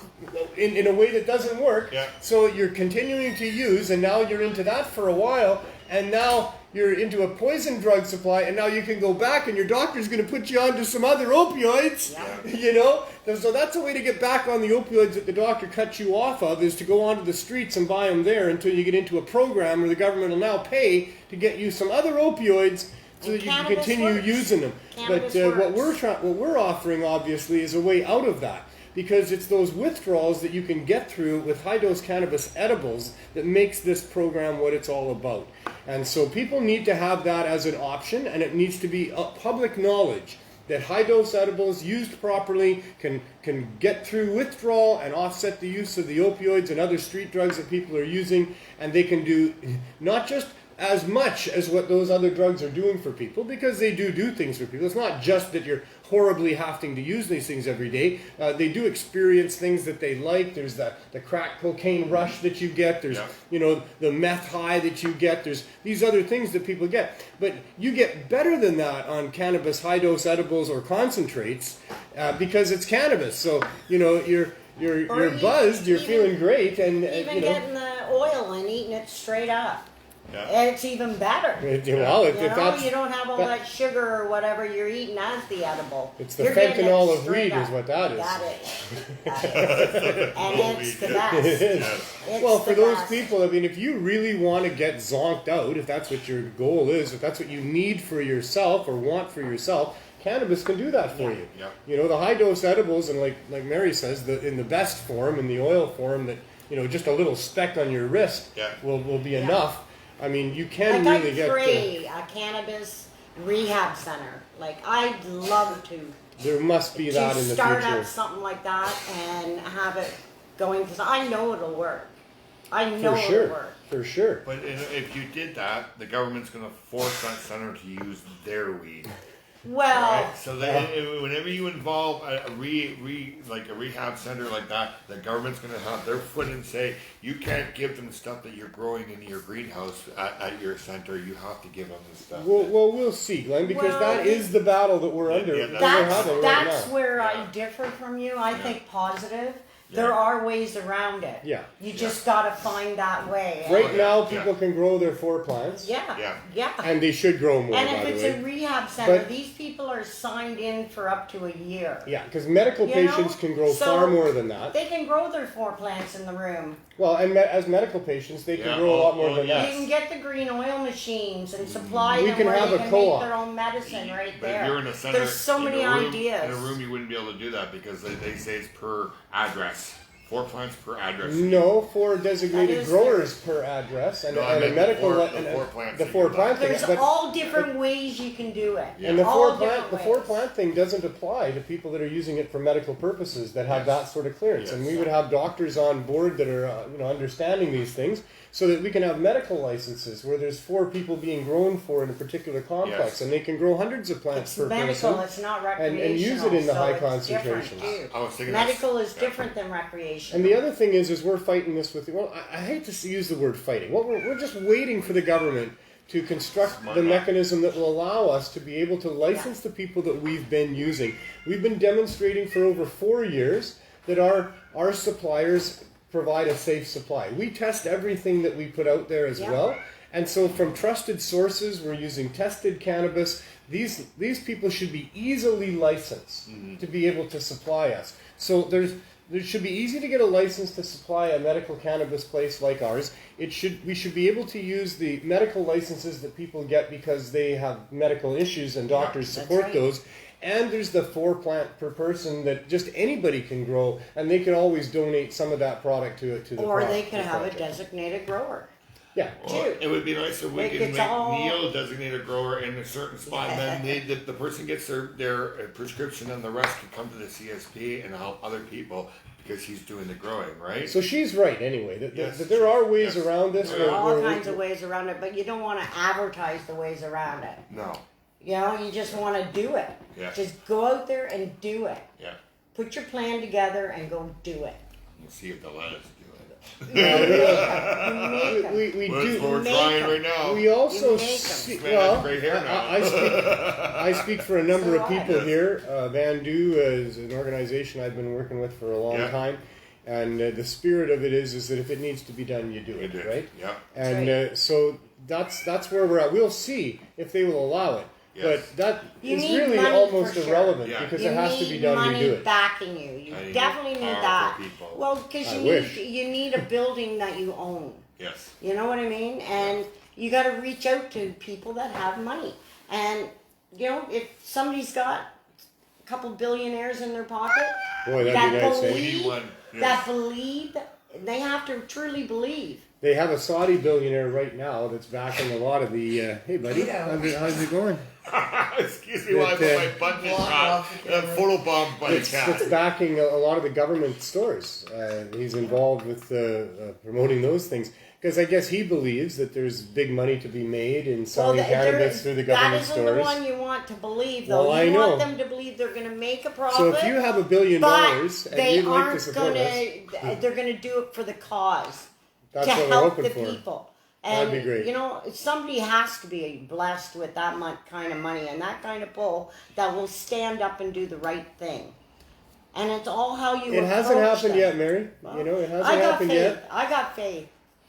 In a way that doesn't work. Yeah. So you're continuing to use, and now you're into that for a while, and now you're into a poison drug supply, and now you can go back, and your doctor's going to put you onto some other opioids. Yeah. You know, so that's a way to get back on the opioids that the doctor cut you off of, is to go onto the streets and buy them there until you get into a program where the government will now pay to get you some other opioids so And that you can cannabis continue works. using them. Cannabis But what works. we're offering, obviously, is a way out of that. Because it's those withdrawals that you can get through with high-dose cannabis edibles that makes this program what it's all about. And so people need to have that as an option, and it needs to be public knowledge that high-dose edibles used properly can get through withdrawal and offset the use of the opioids and other street drugs that people are using, and they can do not just as much as what those other drugs are doing for people, because they do things for people. It's not just that you're horribly having to use these things every day. They do experience things that they like. There's the crack cocaine rush that you get. There's the meth high that you get. There's these other things that people get. But you get better than that on cannabis high dose edibles or concentrates because it's cannabis. So you're buzzed. You're feeling great, and Even getting the oil and eating it straight up. Yeah. It's even better. Well, if that's, you don't have all that sugar or whatever you're eating as the edible. It's the You're getting fentanyl it of straight weed is up. what that is. That is. And it's the best. It's Well, for the those best. people, I mean, if you really want to get zonked out, if that's what your goal is, if that's what you need for yourself or want for yourself, cannabis can do that for you. Yeah. You know, the high dose edibles, and like Mary says, in the best form, in the oil form, that just a little speck on your wrist will be enough. I mean, you can really get. I pray a cannabis rehab center. Like I'd love to. There must be that in the start future. up something like that and have it going because I know it'll work. I know it'll work. For sure. But if you did that, the government's going to force that center to use their weed. Well, Right? So whenever you involve a rehab center like that, the government's going to have their foot and say, you can't give them stuff that you're growing in your greenhouse at your center. You have to give them the stuff. Well, we'll see, Glenn, because that is the battle that we're under. That's where I differ from you. I think positive. There are ways around it. Yeah. You just got to find that way. Right now, people can grow their 4 plants. Yeah. And they should grow more, and by if the it's way. a rehab center, But- these people are signed in for up to a year. Yeah, because medical patients can grow far more than that. They can grow their 4 plants in the room. Well, and as medical patients, they can grow a lot more than that. You can get the green oil machines and supply We them can where have they a can co-op. make their own medicine right But there. if you're in a center, There's so many ideas. In a room, you wouldn't be able to do that because they say it's per address. 4 plants per address. No, 4 designated That is growers per address, and, No, I and a meant medical the 4 plants. the 4 plant thing. There's all different ways you can do it. And the All 4 different plant thing doesn't apply to people that are using it for medical purposes that have that sort of clearance. And we would have doctors on board that are understanding these things, so that we can have medical licenses where there's 4 people being grown for in a particular complex, and they can grow hundreds of plants per medical, person. it's not recreational. And use it in the so high it's concentrations. different, too. I was thinking Medical is different than recreational. And the other thing is we're fighting this with, I hate to use the word fighting. Well, we're just waiting for the government to construct the mechanism that will allow us to be able to license the people that we've been using. We've been demonstrating for over 4 years that our suppliers provide a safe supply. We test everything that we put out there as well. And so from trusted sources, we're using tested cannabis. These people should be easily licensed to be able to supply us. So it should be easy to get a license to supply a medical cannabis place like ours. We should be able to use the medical licenses that people get because they have medical issues and doctors support those. And there's the 4 plant per person that just anybody can grow, and they can always donate some of that product to the Or they could the have a project. designated grower. Yeah. Well, it would be nice if we Like, could it's make all- Neil a designated grower in a certain spot, and then the person gets their prescription, and the rest can come to the CSP and help other people because he's doing the growing, right? So she's right anyway. That there are ways around this. There are all kinds of ways around it, but you don't want to advertise the ways around it. No. You just want to do it. Yeah. Just go out there and do it. Yeah. Put your plan together and go do it. We'll see if they'll let us do it. You make 'em. We Well, that's do. what we're make trying 'em. right now. We also You make 'em. see, Man, that's great hair now. I speak for a number So of do I. people here. Vandu is an organization I've been working with for a long time, and the spirit of it is that if it needs to be done, you do it, right? Yeah. And so that's where we're at. We'll see if they will allow it. Yes. But that You is need really money almost for sure. irrelevant Yeah. because You it has to be need done. money You do it. backing you. You I need definitely need powerful that. people. Well, because I you wish. need a building that you own. Yes. You know what I mean? And you got to reach out to people that have money. And if somebody's got a couple billionaires in their pocket, Boy, that'd that be nice. We believe, need one. Yes. that believe, they have to truly believe. They have a Saudi billionaire right now that's backing a lot of the. Hey, buddy, how's it going? Excuse me while I put my button in shot. Photobombed by the That's cat. backing a lot of the government stores. He's involved with promoting those things because I guess he believes that there's big money to be made in selling cannabis through the government that isn't stores. the one you want to believe, though. Well, You I know. want them to believe they're going to make a profit. So if you have $1 billion but and they you'd like to aren't support going us, to. They're going to do it for the cause. that's to what we're help hoping the for. people. And, That'd be great. somebody has to be blessed with that much kind of money and that kind of pull that will stand up and do the right thing. And it's all how you It hasn't approach happened them. yet, Mary. Well, It hasn't I got happened faith. yet. I got faith.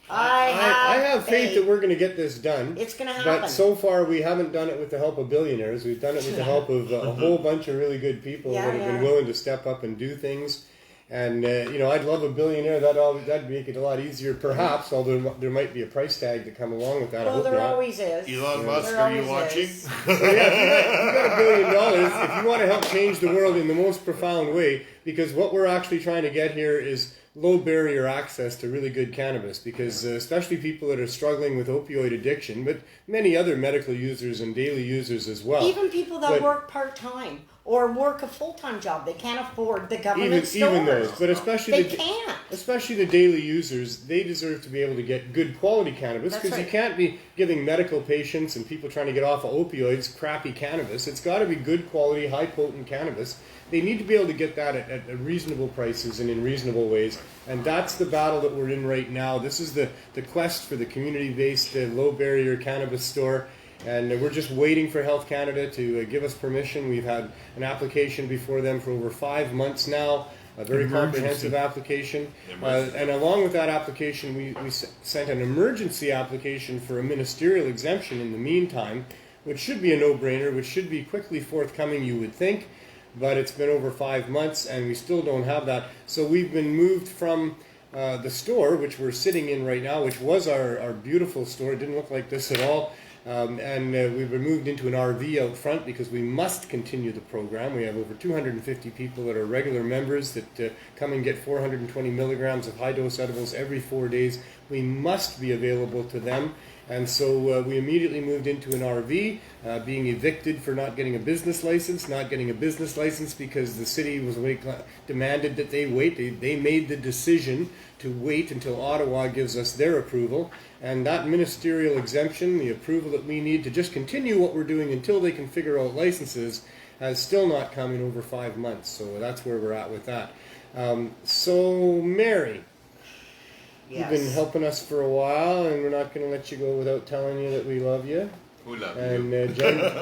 I have faith that we're going to get this done. It's going to happen. But so far, we haven't done it with the help of billionaires. We've done it with the help of a whole bunch of really good people that have been willing to step up and do things. And, I'd love a billionaire. That'd make it a lot easier, perhaps, although there might be a price tag to come along with that. Well, I hope there not. always is. Elon Musk, There are you always watching? is. So, yeah, if you got $1 billion, if you want to help change the world in the most profound way, because what we're actually trying to get here is low barrier access to really good cannabis, because especially people that are struggling with opioid addiction, but many other medical users and daily users as well. Even people that But- work part-time or work a full-time job. They can't afford the government stores. Even those, but especially They can't. especially the daily users, they deserve to be able to get good quality cannabis, That's because you right. can't be giving medical patients and people trying to get off of opioids crappy cannabis. It's got to be good quality, high potent cannabis. They need to be able to get that at reasonable prices and in reasonable ways, and that's the battle that we're in right now. This is the quest for the community-based low barrier cannabis store. And we're just waiting for Health Canada to give us permission. We've had an application before them for over 5 months now, a very comprehensive application. And along with that application, we sent an emergency application for a ministerial exemption in the meantime, which should be a no-brainer, which should be quickly forthcoming, you would think. But it's been over 5 months, and we still don't have that. So we've been moved from the store, which we're sitting in right now, which was our beautiful store. It didn't look like this at all. And we've been moved into an RV out front because we must continue the program. We have over 250 people that are regular members that come and get 420 milligrams of high-dose edibles every 4 days. We must be available to them. And so we immediately moved into an RV, being evicted for not getting a business license, because the city was demanded that they wait. They made the decision to wait until Ottawa gives us their approval. And that ministerial exemption, the approval that we need to just continue what we're doing until they can figure out licenses, has still not come in over 5 months. So that's where we're at with that. So Mary, Yes. you've been helping us for a while, and we're not going to let you go without telling you that we love you. We love And you.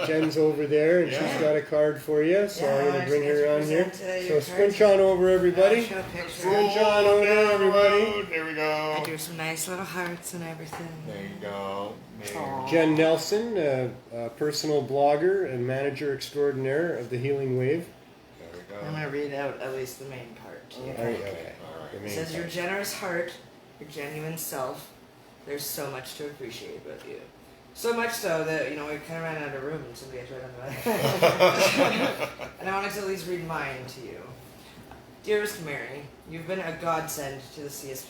Jen's over there, and Yeah. she's got a card for you, so I'm going to bring her on here. present, So your scrunch on over, everybody. Show a picture. Scrunch on over, everybody. There we I go. drew some nice little hearts and everything. There you go. There. Aw. Jen Nelson, a personal blogger and manager extraordinaire of the Healing Wave. There we go. I'm gonna read out at least the main part to you. Okay. All right. The It main says your part. generous heart, your genuine self. There's so much to appreciate about you. So much so that, we kind of ran out of room and somebody had to write on the back. And I wanted to at least read mine to you. Dearest Mary, you've been a godsend to the CSP,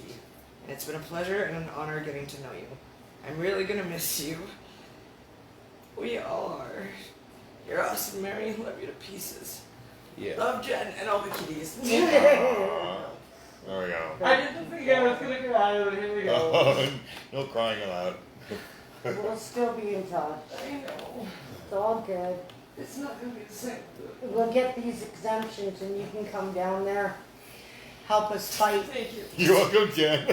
and it's been a pleasure and an honor getting to know you. I'm really gonna miss you. We all are. You're awesome, Mary. Love you to pieces. Yeah. Love Jen and all the kitties. Aw. There we go. I didn't think I was gonna cry, but here we go. No crying aloud. We'll still be in touch. I know. It's all good. It's not gonna be the same. We'll get these exemptions, and you can come down there, help us fight. Thank you. You're welcome, Jen.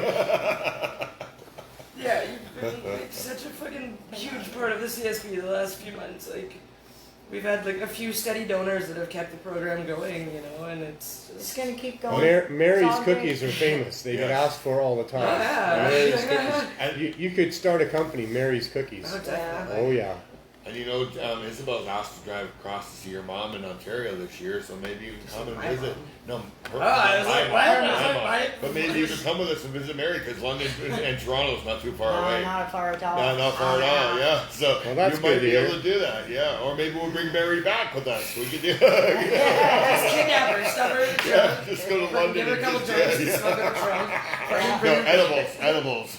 Yeah, you've been like such a fucking huge part of the CSP the last few months. Like, we've had like a few steady donors that have kept the program going, and it's It's just. gonna keep going. Mary's It's all good. cookies are famous. They get Yeah. asked for all the time. Yeah. Mary's cookies. And you could start a company, Mary's Cookies. Oh, definitely. Oh yeah. And Isabel's asked to drive across to see your mom in Ontario this year, so maybe you can come and my visit. mom. No, her, I was like, my what? mom, I was my like, mom. what? But maybe you can come with us and visit Mary, because London and Toronto's not too far No, away. not far at all. No, not far at all, yeah. So Well, that's you might good to be able hear. to do that, yeah. Or maybe we'll bring Mary back with us. We could do Just kidnap her, stuff her in the Yeah, trunk. just go to London Give her a and couple just, drinks and yeah. smoke in her trunk. No, edibles.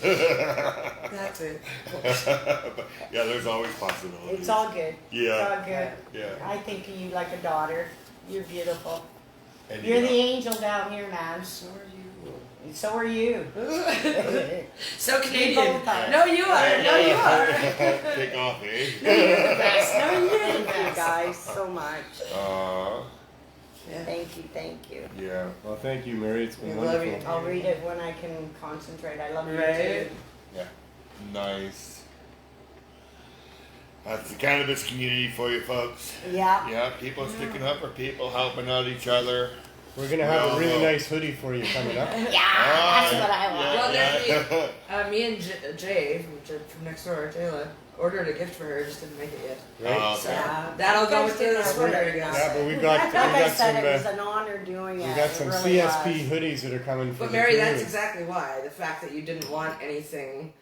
That's it. But, yeah, there's always possibilities. It's all good. Yeah. It's all good. Yeah. I think of you like a daughter. You're beautiful. And You're you the know, angel down here, man. So are you. And so are you. So We Canadian. both are. No, you are. No, you are. Take off, eh? You're the best. No, you're the Thank you best. guys so much. Yeah. Thank you. Yeah. Well, thank you, Mary. It's been We love wonderful. you. I'll read it when I can concentrate. I love you Right. too. Yeah. Nice. That's the cannabis community for you folks. Yeah. Yeah, people sticking up for people, helping out each other. We're gonna have Well, a really well. nice hoodie for you coming up. Yeah, that's what I want. Well, me and Jay, which are from next door, Jayla, ordered a gift for her, just didn't make it yet. Right? So Yeah. that'll go with the Yeah, sweater, I yeah, guess. Yeah, but we've got Like I said, it was some an honor doing it. we got It some really CSP was. hoodies that are coming for But the Mary, that's community. exactly why. The fact that you didn't want anything.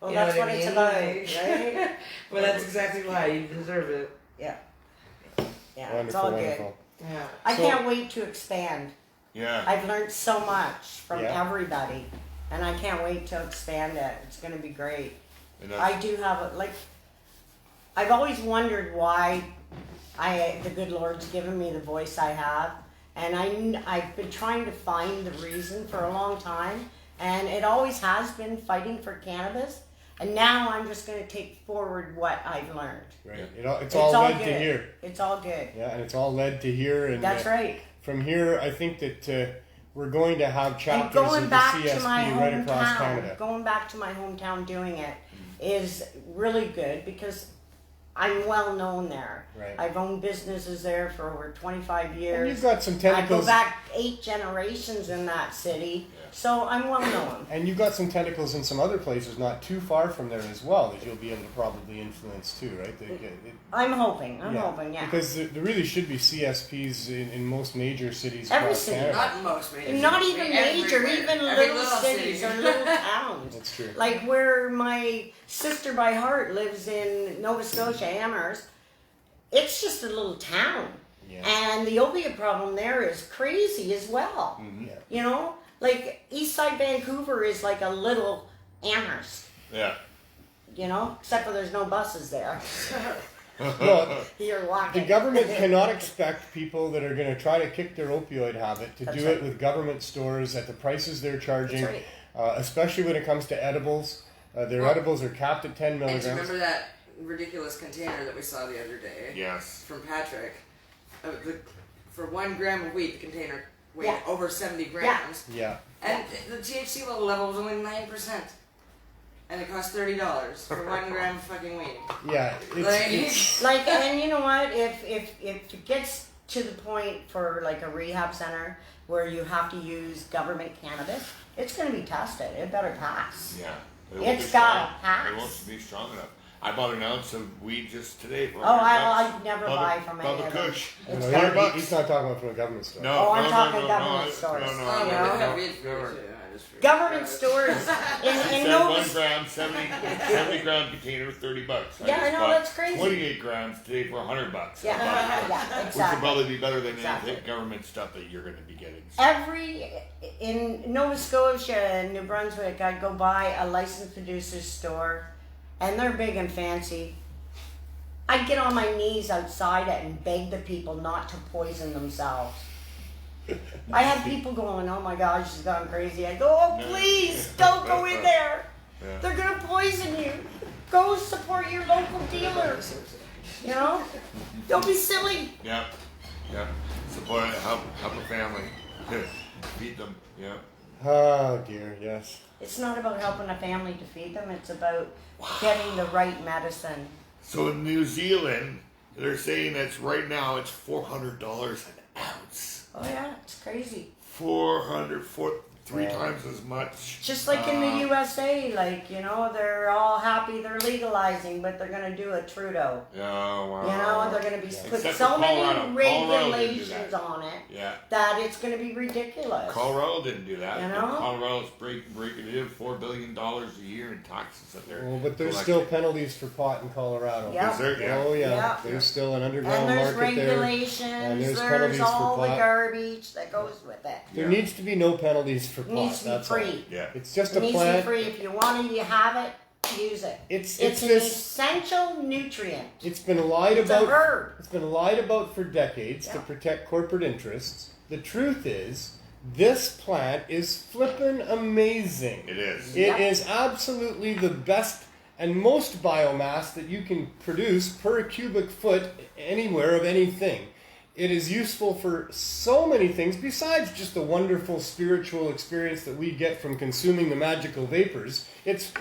Well, You know that's what what I it's mean? about, Like- right? But that's exactly why. You deserve it. Yeah. Yeah, it's Wonderful, all wonderful. good. Yeah. I So- can't wait to expand. Yeah. I've learned so much from Yeah. everybody, and I can't wait to expand it. It's going to be great. And I do have I've always wondered why the good Lord's given me the voice I have, and I've been trying to find the reason for a long time, and it always has been fighting for cannabis, and now I'm just going to take forward what I've learned. Right. It's all led good. to here. It's all good. Yeah, and it's all led to here. And That's right. From here, I think that we're going to have And chapters going of the back CSP to my right across Canada. going back to my hometown doing it is really good because I'm well known there. Right. I've owned businesses there for over 25 years. And you've got some I tentacles. go back 8 generations in that city, so I'm well known. And you've got some tentacles in some other places not too far from there as well that you'll be able to probably influence too, right? I'm hoping, yeah. Because there really should be CSPs in most major cities Every across city. Canada. Not most major. Not cities, even I mean, major, everywhere. even Every little cities city. or little towns. That's true. Like where my sister by heart lives in Nova Scotia, Amherst, it's just a little town. Yeah. And the opiate problem there is crazy as well. Mm-hmm. Yeah. You know? Like Eastside Vancouver is like a little Amherst, Yeah. you know? Except for there's no buses there. Well, You're walking. the government cannot expect people that are going to try to kick their opioid habit to That's do right. it with government stores at the prices they're charging, That's right. especially when it comes to edibles. Their Well, edibles are capped at 10 And do milligrams. you remember that ridiculous container that we saw the other day Yes. from Patrick? For 1 gram of weed, the container weighed Yeah. over 70 grams. Yeah. And the THC level was only 9%. And it cost $30 for 1 gram of fucking weed. Yeah. It's, Like, and you know what? If it gets to the point for like a rehab center where you have to use government cannabis, it's going to be tested. It better pass. Yeah. It's gotta pass. It won't be strong enough. I bought an ounce of weed just today. For Oh, $100. I never buy from any Bubba of them. Kush. It's no, $100. he's not talking about from a government store. No, Oh, I'm no, talking no, government no, stores. No, You no, know? no, have no, weed for no, you no. too. I just forgot. Government stores in It's that Nova 1 gram, 70 gram container, $30. Yeah, just I know, bought that's crazy. 28 grams today for $100. Yeah, yeah, Which would exactly. probably be better than Exactly. anything government stuff that you're going to be getting. In Nova Scotia and New Brunswick, I'd go buy a licensed producer's store, and they're big and fancy. I'd get on my knees outside it and beg the people not to poison themselves. I had people going, "Oh my gosh, she's gone crazy." I go, "Oh please, don't go in there. Yeah. They're gonna poison you. Go support your local dealer. You know, don't be silly." Yeah, yeah. Support, help a family. Feed them. Yeah. Oh, dear, yes. It's not about helping a family to feed them. It's about getting the right medicine. So in New Zealand, they're saying it's right now it's $400 an ounce. Oh yeah, it's crazy. 3 Wow. times as much. Just like in the USA, like, you know, they're all happy they're legalizing, but they're going to do a Trudeau. Yeah, wow. You know, they're going to be put Except so for many Colorado. Colorado didn't do regulations that. on it Yeah. that it's going to be ridiculous. Colorado didn't do that. You know? Colorado's breaking it in $4 billion a year in taxes that they're Well, but there's collecting. still penalties for pot in Colorado. Yeah. Is there? Yeah. Oh, yeah. Yeah. There's still an underground And there's market there. regulations, and there's there's, penalties for all the pot. garbage that goes with it. There needs to be no penalties for It pot. needs to be That's all. free. Yeah. It's just It a needs to be plant. free. If you want it, you have it, use it. It's an this. essential nutrient. It's been lied It's a about. herb. It's been lied about for decades to Yeah. protect corporate interests. The truth is, this plant is flippin' amazing. It is. It Yep. is absolutely the best and most biomass that you can produce per cubic foot anywhere of anything. It is useful for so many things besides just the wonderful spiritual experience that we get from consuming the magical vapors. It's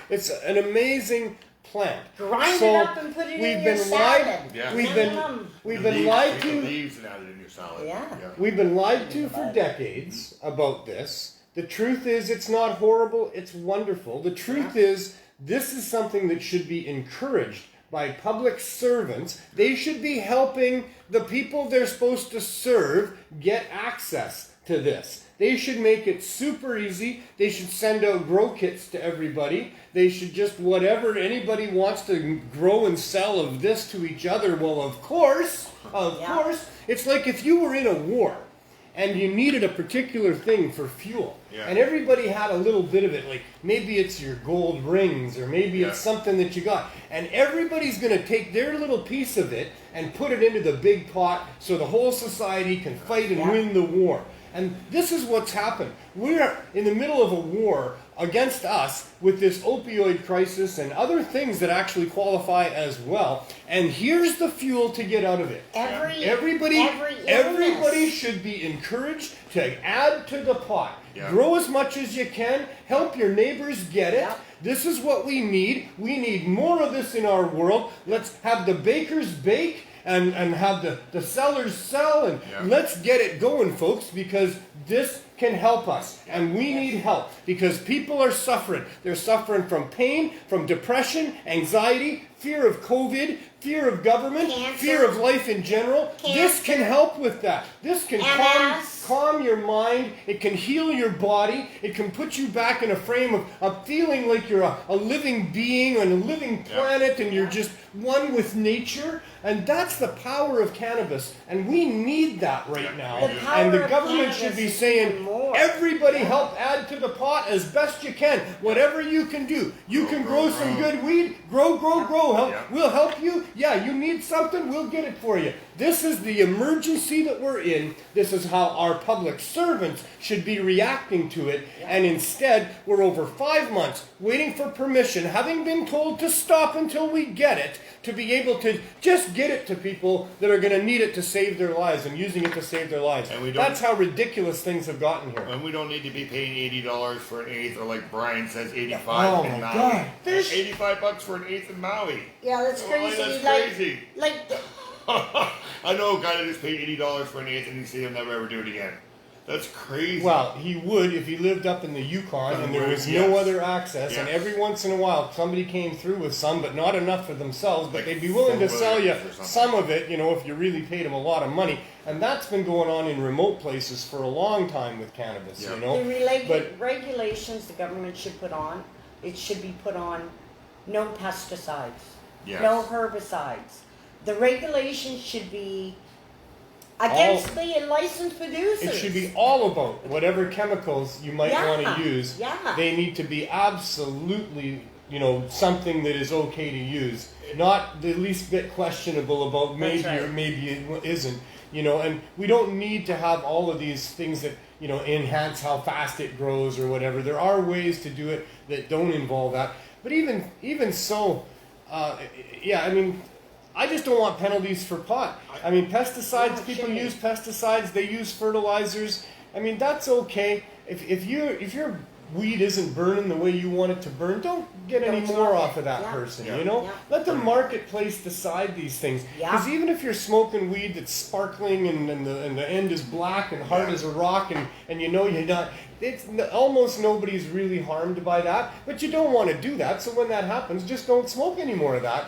an amazing plant. Grind So it up and put it we've in your been salad. lied- Yeah. We've been Minimum. we've The been leaves- lied take the to. leaves and add it in your salad. Yeah. We've been lied to for decades about this. The truth is, it's not horrible, it's wonderful. The truth is, this is something that should be encouraged by public servants. They should be helping the people they're supposed to serve get access to this. They should make it super easy. They should send out grow kits to everybody. They should just, whatever anybody wants to grow and sell of this to each other, well, of course. Yeah. It's like if you were in a war and you needed a particular thing for fuel. Yeah. And everybody had a little bit of it, like maybe it's your gold rings, or maybe it's something that you got. And everybody's going to take their little piece of it and put it into the big pot so the whole society can fight and win the war. And this is what's happened. We're in the middle of a war against us with this opioid crisis and other things that actually qualify as well. And here's the fuel to get out of it. Everybody should be encouraged to add to the pot. Yeah. Grow as much as you can. Help your neighbors get it. Yeah. This is what we need. We need more of this in our world. Let's have the bakers bake and have the sellers sell, and let's get it going, folks, because this can help us, and we need help because people are suffering. They're suffering from pain, from depression, anxiety, fear of COVID, fear of government, Cancer. fear of life in general. This can help with that. This can calm your mind. It can heal your body. It can put you back in a frame of feeling like you're a living being on a living planet, and you're just one with nature. And that's the power of cannabis, and we need that right now. And the government should be saying, everybody help add to the pot as best you can. Whatever you can do. You can grow some good weed. Grow. We'll help you. Yeah, you need something, we'll get it for you. This is the emergency that we're in. This is how our public servants should be reacting to it. And instead, we're over 5 months waiting for permission, having been told to stop until we get it, to be able to just get it to people that are going to need it to save their lives and using it to save their lives. And that's how ridiculous things have gotten here. And we don't need to be paying $80 for an eighth, or like Brian says, 85 Oh in my Maui. God. There's $85 for an eighth in Maui. Yeah, that's crazy. That's crazy. Like I know a guy that just paid $80 for an eighth, and he said he'll never ever do it again. That's crazy. Well, he would if he lived up in the Yukon and there was no other access, and every once in a while somebody came through with some, but not enough for themselves, but Like they'd be willing to sell you something. some of it, if you really paid them a lot of money. And that's been going on in remote places for a long time with cannabis, the regulations the government should put on, it should be put on no pesticides, no herbicides. The regulations should be against the licensed producers. It should be all about whatever chemicals you might want to use. Yeah. They need to be absolutely, something that is okay to use. Not the least bit questionable about maybe or maybe it isn't. And we don't need to have all of these things that, enhance how fast it grows or whatever. There are ways to do it that don't involve that. But even so, I just don't want penalties for pot. Pesticides, people use pesticides, they use fertilizers. That's okay. If your weed isn't burning the way you want it to burn, don't get any more off of that person, Let the marketplace decide these things. Because even if you're smoking weed that's sparkling and the end is black and hard as a rock and you're not, it's almost nobody's really harmed by that, but you don't want to do that. So when that happens, just don't smoke any more of that.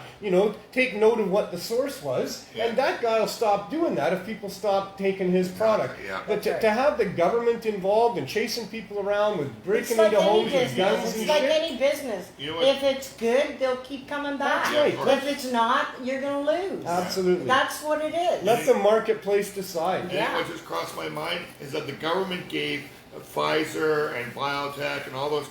Take note of what the source was, and that guy will stop doing that if people stop taking his product. But to have the government involved and chasing people around with breaking into homes with guns and shit. It's like any business. If it's good, they'll keep coming back. That's right. If it's not, you're going to lose. Absolutely. That's what it is. Let the marketplace decide. What just crossed my mind is that the government gave Pfizer and biotech and all those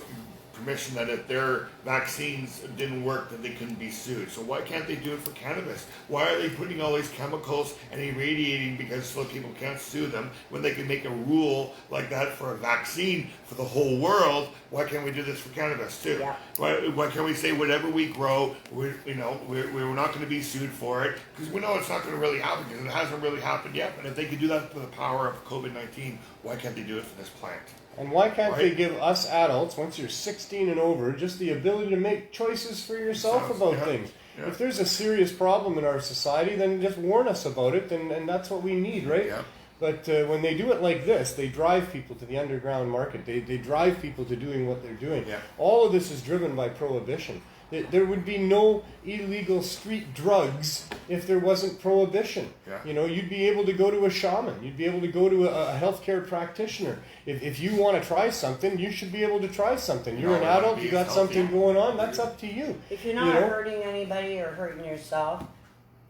permission that if their vaccines didn't work, that they couldn't be sued. So why can't they do it for cannabis? Why are they putting all these chemicals and irradiating because so people can't sue them when they can make a rule like that for a vaccine for the whole world? Why can't we do this for cannabis too? Why can't we say whatever we grow, we're not going to be sued for it? Because we know it's not going to really happen because it hasn't really happened yet. But if they could do that for the power of COVID-19, why can't they do it for this plant? And why can't they give us adults, once you're 16 and over, just the ability to make choices for yourself about things? If there's a serious problem in our society, then just warn us about it, and that's what we need, right? But when they do it like this, they drive people to the underground market. They drive people to doing what they're doing. All of this is driven by prohibition. There would be no illegal street drugs if there wasn't prohibition. You'd be able to go to a shaman. You'd be able to go to a healthcare practitioner. If you want to try something, you should be able to try something. You're an adult, you got something going on, that's up to you. If you're not hurting anybody or hurting yourself.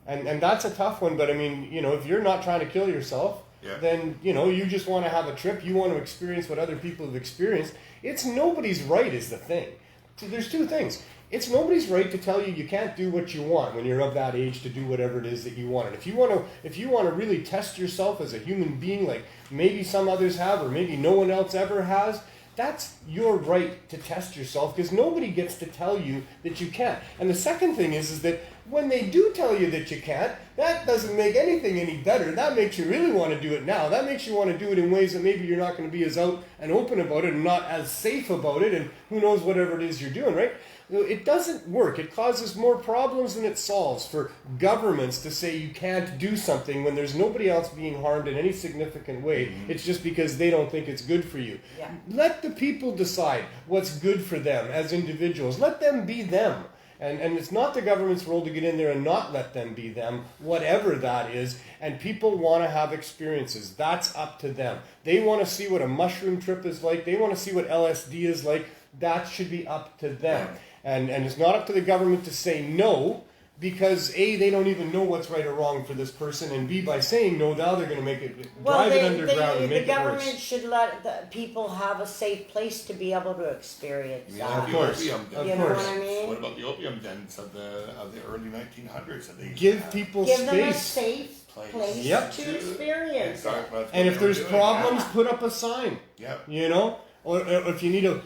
And that's a tough one, but if you're not trying to kill yourself, then, you know, you just want to have a trip, you want to experience what other people have experienced. It's nobody's right is the thing. So there's two things. It's nobody's right to tell you can't do what you want when you're of that age to do whatever it is that you want. And if you want to really test yourself as a human being, like maybe some others have, or maybe no one else ever has, that's your right to test yourself, because nobody gets to tell you that you can't. And the second thing is that when they do tell you that you can't, that doesn't make anything any better. That makes you really want to do it now. That makes you want to do it in ways that maybe you're not going to be as out and open about it and not as safe about it, and who knows whatever it is you're doing, right? It doesn't work. It causes more problems than it solves for governments to say you can't do something when there's nobody else being harmed in any significant way. It's just because they don't think it's good for you. Yeah. Let the people decide what's good for them as individuals. Let them be them. And it's not the government's role to get in there and not let them be them, whatever that is. And people want to have experiences. That's up to them. They want to see what a mushroom trip is like. They want to see what LSD is like. That should be up to them. And it's not up to the government to say no, because A, they don't even know what's right or wrong for this person, and B, by saying no, now they're going to make it, drive it underground and make it worse. The government should let the people have a safe place to be able to experience that. Of course. You know what I mean? What about the opium dens of the early 1900s? That they Give people Give space. them a safe place Yep. to experience it. And if there's problems, put up a sign. Yep. You know? Or if you need a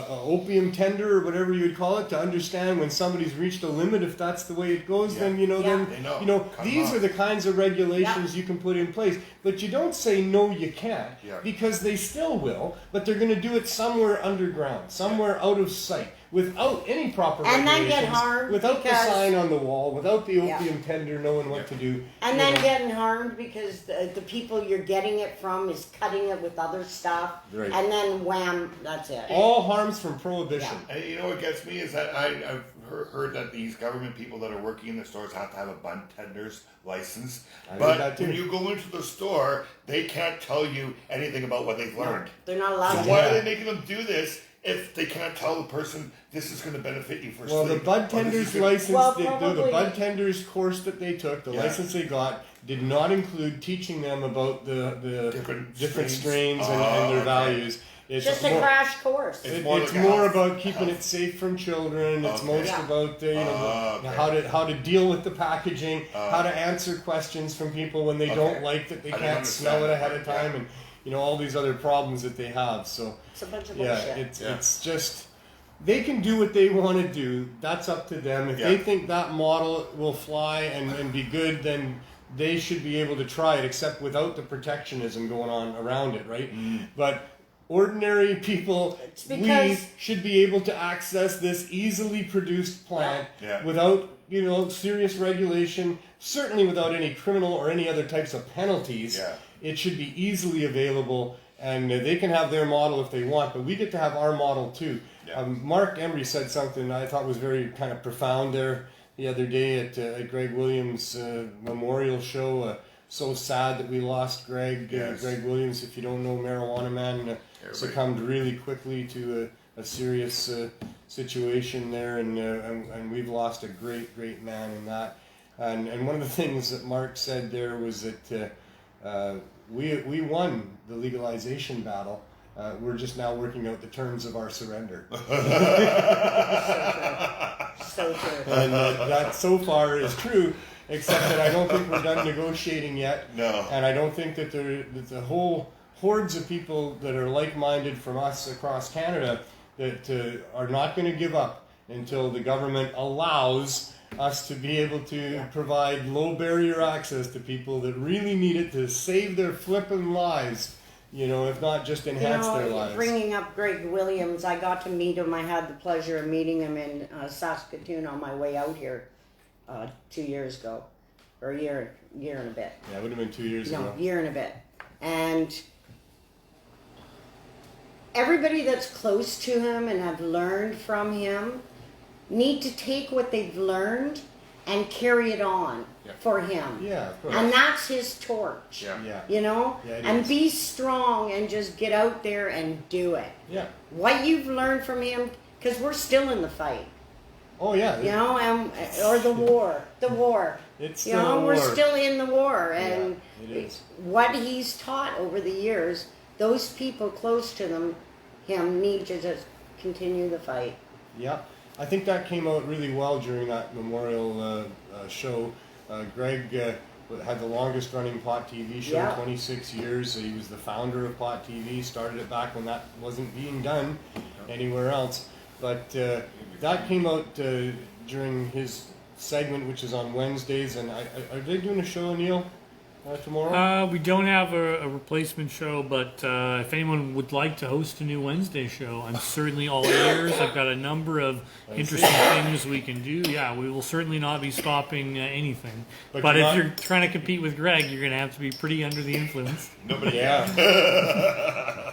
opium tender or whatever you would call it to understand when somebody's reached a limit, if that's the way it goes, then They know. these are the kinds of regulations you can put in place. But you don't say no, you can't, because they still will. But they're going to do it somewhere underground, somewhere out of sight, without any proper And regulations, then get harmed without the because- sign on the wall, without the opium tender knowing what to do. And you then know. getting harmed because the people you're getting it from is cutting it with other stuff. Right. And then wham, that's it. All harms from prohibition. And you know what gets me is that I've heard that these government people that are working in the stores have to have a bud tender's license. I heard But that too. when you go into the store, they can't tell you anything about what they've learned. They're not allowed So to. why are they making them do this if they can't tell the person this is going to benefit you for Well, sleep? the bud or this tenders is gonna- license, Well, the probably- bud tenders course that they took, the license they got, did not include teaching them about the different strains and their values. It's Just a more, crash course. It's it's more more, like a health- about keeping it safe from children. It's most Yeah. about Okay. how to deal with the packaging, how to answer questions from people when they don't like that they I didn't can't smell it understand ahead that of part, time, and all these other problems that they have. So It's a bunch of yeah, bullshit. it's just they can do what they want to do. That's up to them. If they think that model will fly and be good, then they should be able to try it, except without the protectionism going on around it, right? But ordinary people, we because- should be able to access this easily produced plant without serious regulation, certainly without any criminal or any other types of penalties. Yeah. It should be easily available, and they can have their model if they want, but we get to have our model too. Yeah. Mark Emery said something I thought was very kind of profound there the other day at Greg Williams' memorial show. So sad that we lost Greg. Yes. Greg Williams, if you don't know, Marijuana Man, succumbed really quickly to a serious situation there, and we've lost a great man in that. And one of the things that Mark said there was that we won the legalization battle. We're just now working out the terms of our surrender. So true. And that so far is true, except that I don't think we're done negotiating yet. No. And I don't think that the whole hordes of people that are like-minded from us across Canada that are not going to give up until the government allows us to be able to provide low-barrier access to people that really need it to save their flippin' lives, if not just enhance their lives. Bringing up Greg Williams, I got to meet him. I had the pleasure of meeting him in Saskatoon on my way out here 2 years ago, or a year and a bit. Yeah, it would have been 2 years ago. No, year and a bit. And everybody that's close to him and have learned from him need to take what they've learned and carry it on for him. Yeah, of course. And that's his torch. Yeah. Yeah. Yeah, it and is. be strong and just get out there and do it. Yeah. What you've learned from him, because we're still in the fight. Oh yeah. You know, or the war. It's You know, still a we're war. still in the war, and Yeah, it is. what he's taught over the years, those people close to him need to just continue the fight. Yeah, I think that came out really well during that memorial show. Greg had the longest running Pot TV show, Yeah. 26 years. He was the founder of Pot TV, started it back when that wasn't being done anywhere else. But that came out during his segment, which is on Wednesdays. And are they doing a show, Neil, tomorrow? We don't have a replacement show, but if anyone would like to host a new Wednesday show, I'm certainly all ears. I've got a number of interesting things we can do. Yeah, we will certainly not be stopping anything. But if you're trying to compete with Greg, you're going to have to be pretty under the influence. Nobody Yeah.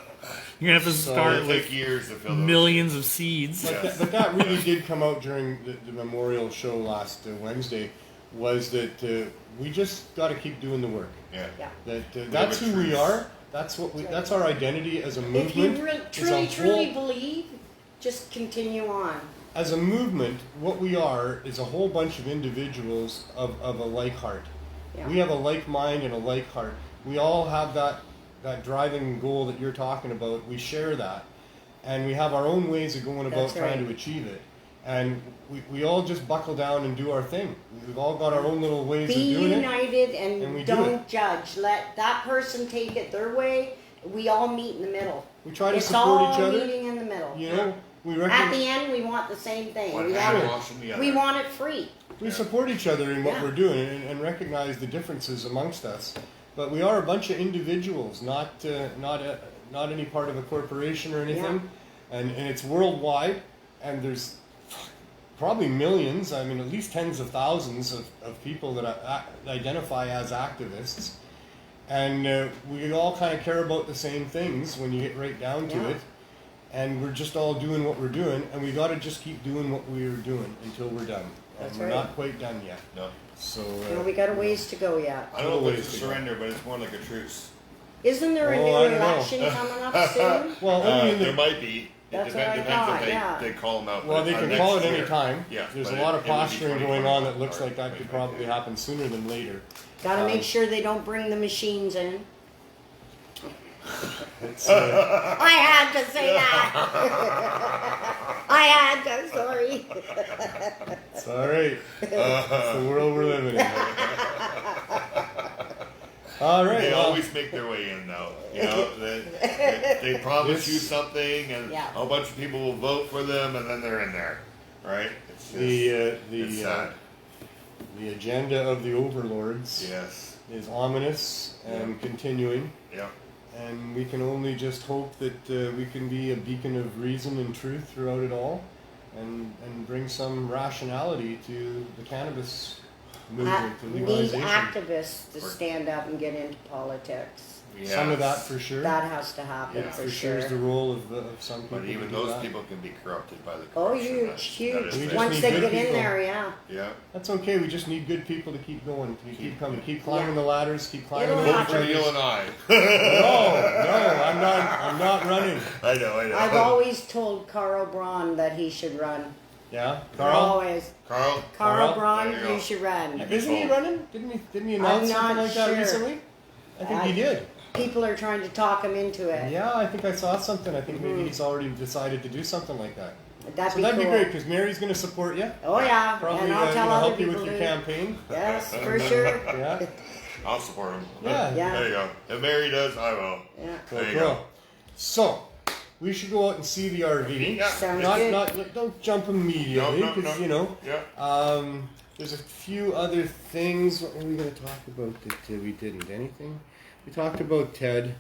You're going to have to start It'll with take years to fill those. millions of seeds. But that really did come out during the memorial show last Wednesday, was that we just got to keep doing the work. Yeah. Yeah. That that's who we are. That's what we. That's our identity as a If you movement. truly believe, just continue on. As a movement, what we are is a whole bunch of individuals of a like heart. Yeah. We have a like mind and a like heart. We all have that driving goal that you're talking about. We share that, and we have our own ways of going about That's trying right. to achieve it. And we all just buckle down and do our thing. We've all got our own little ways Be of doing it. united and we and do don't judge. Let that person take it their way. We all meet in the middle. We try to It's support all each other. meeting in the middle. You know, we At reckon the end, we want the same thing. One We hand want, washing the other. we want it free. we support each other in what Yeah. we're doing and recognize the differences amongst us. But we are a bunch of individuals, not any part of a corporation or anything. And it's worldwide, and there's probably millions, I mean at least tens of thousands of people that identify as activists. And we all kind of care about the same things when you get right down to Yeah. it. And we're just all doing what we're doing, and we got to just keep doing what we're doing until we're done. That's And we're right. not quite done yet. No. So You know, we got a ways to go yet. I don't know if it's a Ways to go. surrender, but it's more like a truce. Isn't there a Oh, new I don't know. election coming up soon? well, only in There the, might be. That's It what I depends thought, if yeah. they call them out. well, they can call it any time. Yeah, There's but a lot of it would be posturing going on that 2021 looks or like that could 2022. probably happen sooner than later. Got to make sure they don't bring the machines in. It's, I had to say that. I had to. Sorry. it's all right. It's the world we're living in. All right. They well, always make their way in, though. You know, they promise This- you something, and Yeah. a bunch of people will vote for them, and then they're in there, right? It's just, it's sad. the agenda of the overlords Yes. is ominous and continuing. Yeah. And we can only just hope that we can be a beacon of reason and truth throughout it all, and bring some rationality to the cannabis movement, to Need legalization. activists to stand up and get into politics. Some of that for sure. That has to happen Yeah, for sure is sure. the role of some people. But even to do those that. people can be corrupted by the Oh, corruption. huge, That huge. is We there. just Once need they good get in people. there, yeah. Yeah. That's okay. We just need good people to keep going, to keep coming, keep climbing Yeah. the ladders, keep climbing It'll the Vote for happen. Neil and I. No, I'm not running. I know. I've always told Carl Braun that he should run. Yeah, Carl. Always. Carl. Carl Carl? Braun, There you go. you should run. Isn't he running? Didn't he announce I'm something not like that sure. recently? I think he did. People are trying to talk him into it. Yeah, I think I saw something. I think maybe he's already decided to do something like that. That'd So be that'd cool. be great because Mary's going to support you. Oh yeah, Probably and I'll tell other help you people with your to. campaign. Yes, for sure. Yeah. I'll support him. Yeah. Yeah. There you go. If Mary does, I will. Yeah. Cool, There you cool. go. So, we should go out and see the RV. Yeah. Sounds Not, good. don't jump immediately No, because no. you know. Yeah. There's a few other things. What were we going to talk about that we didn't? Anything? We talked about Ted.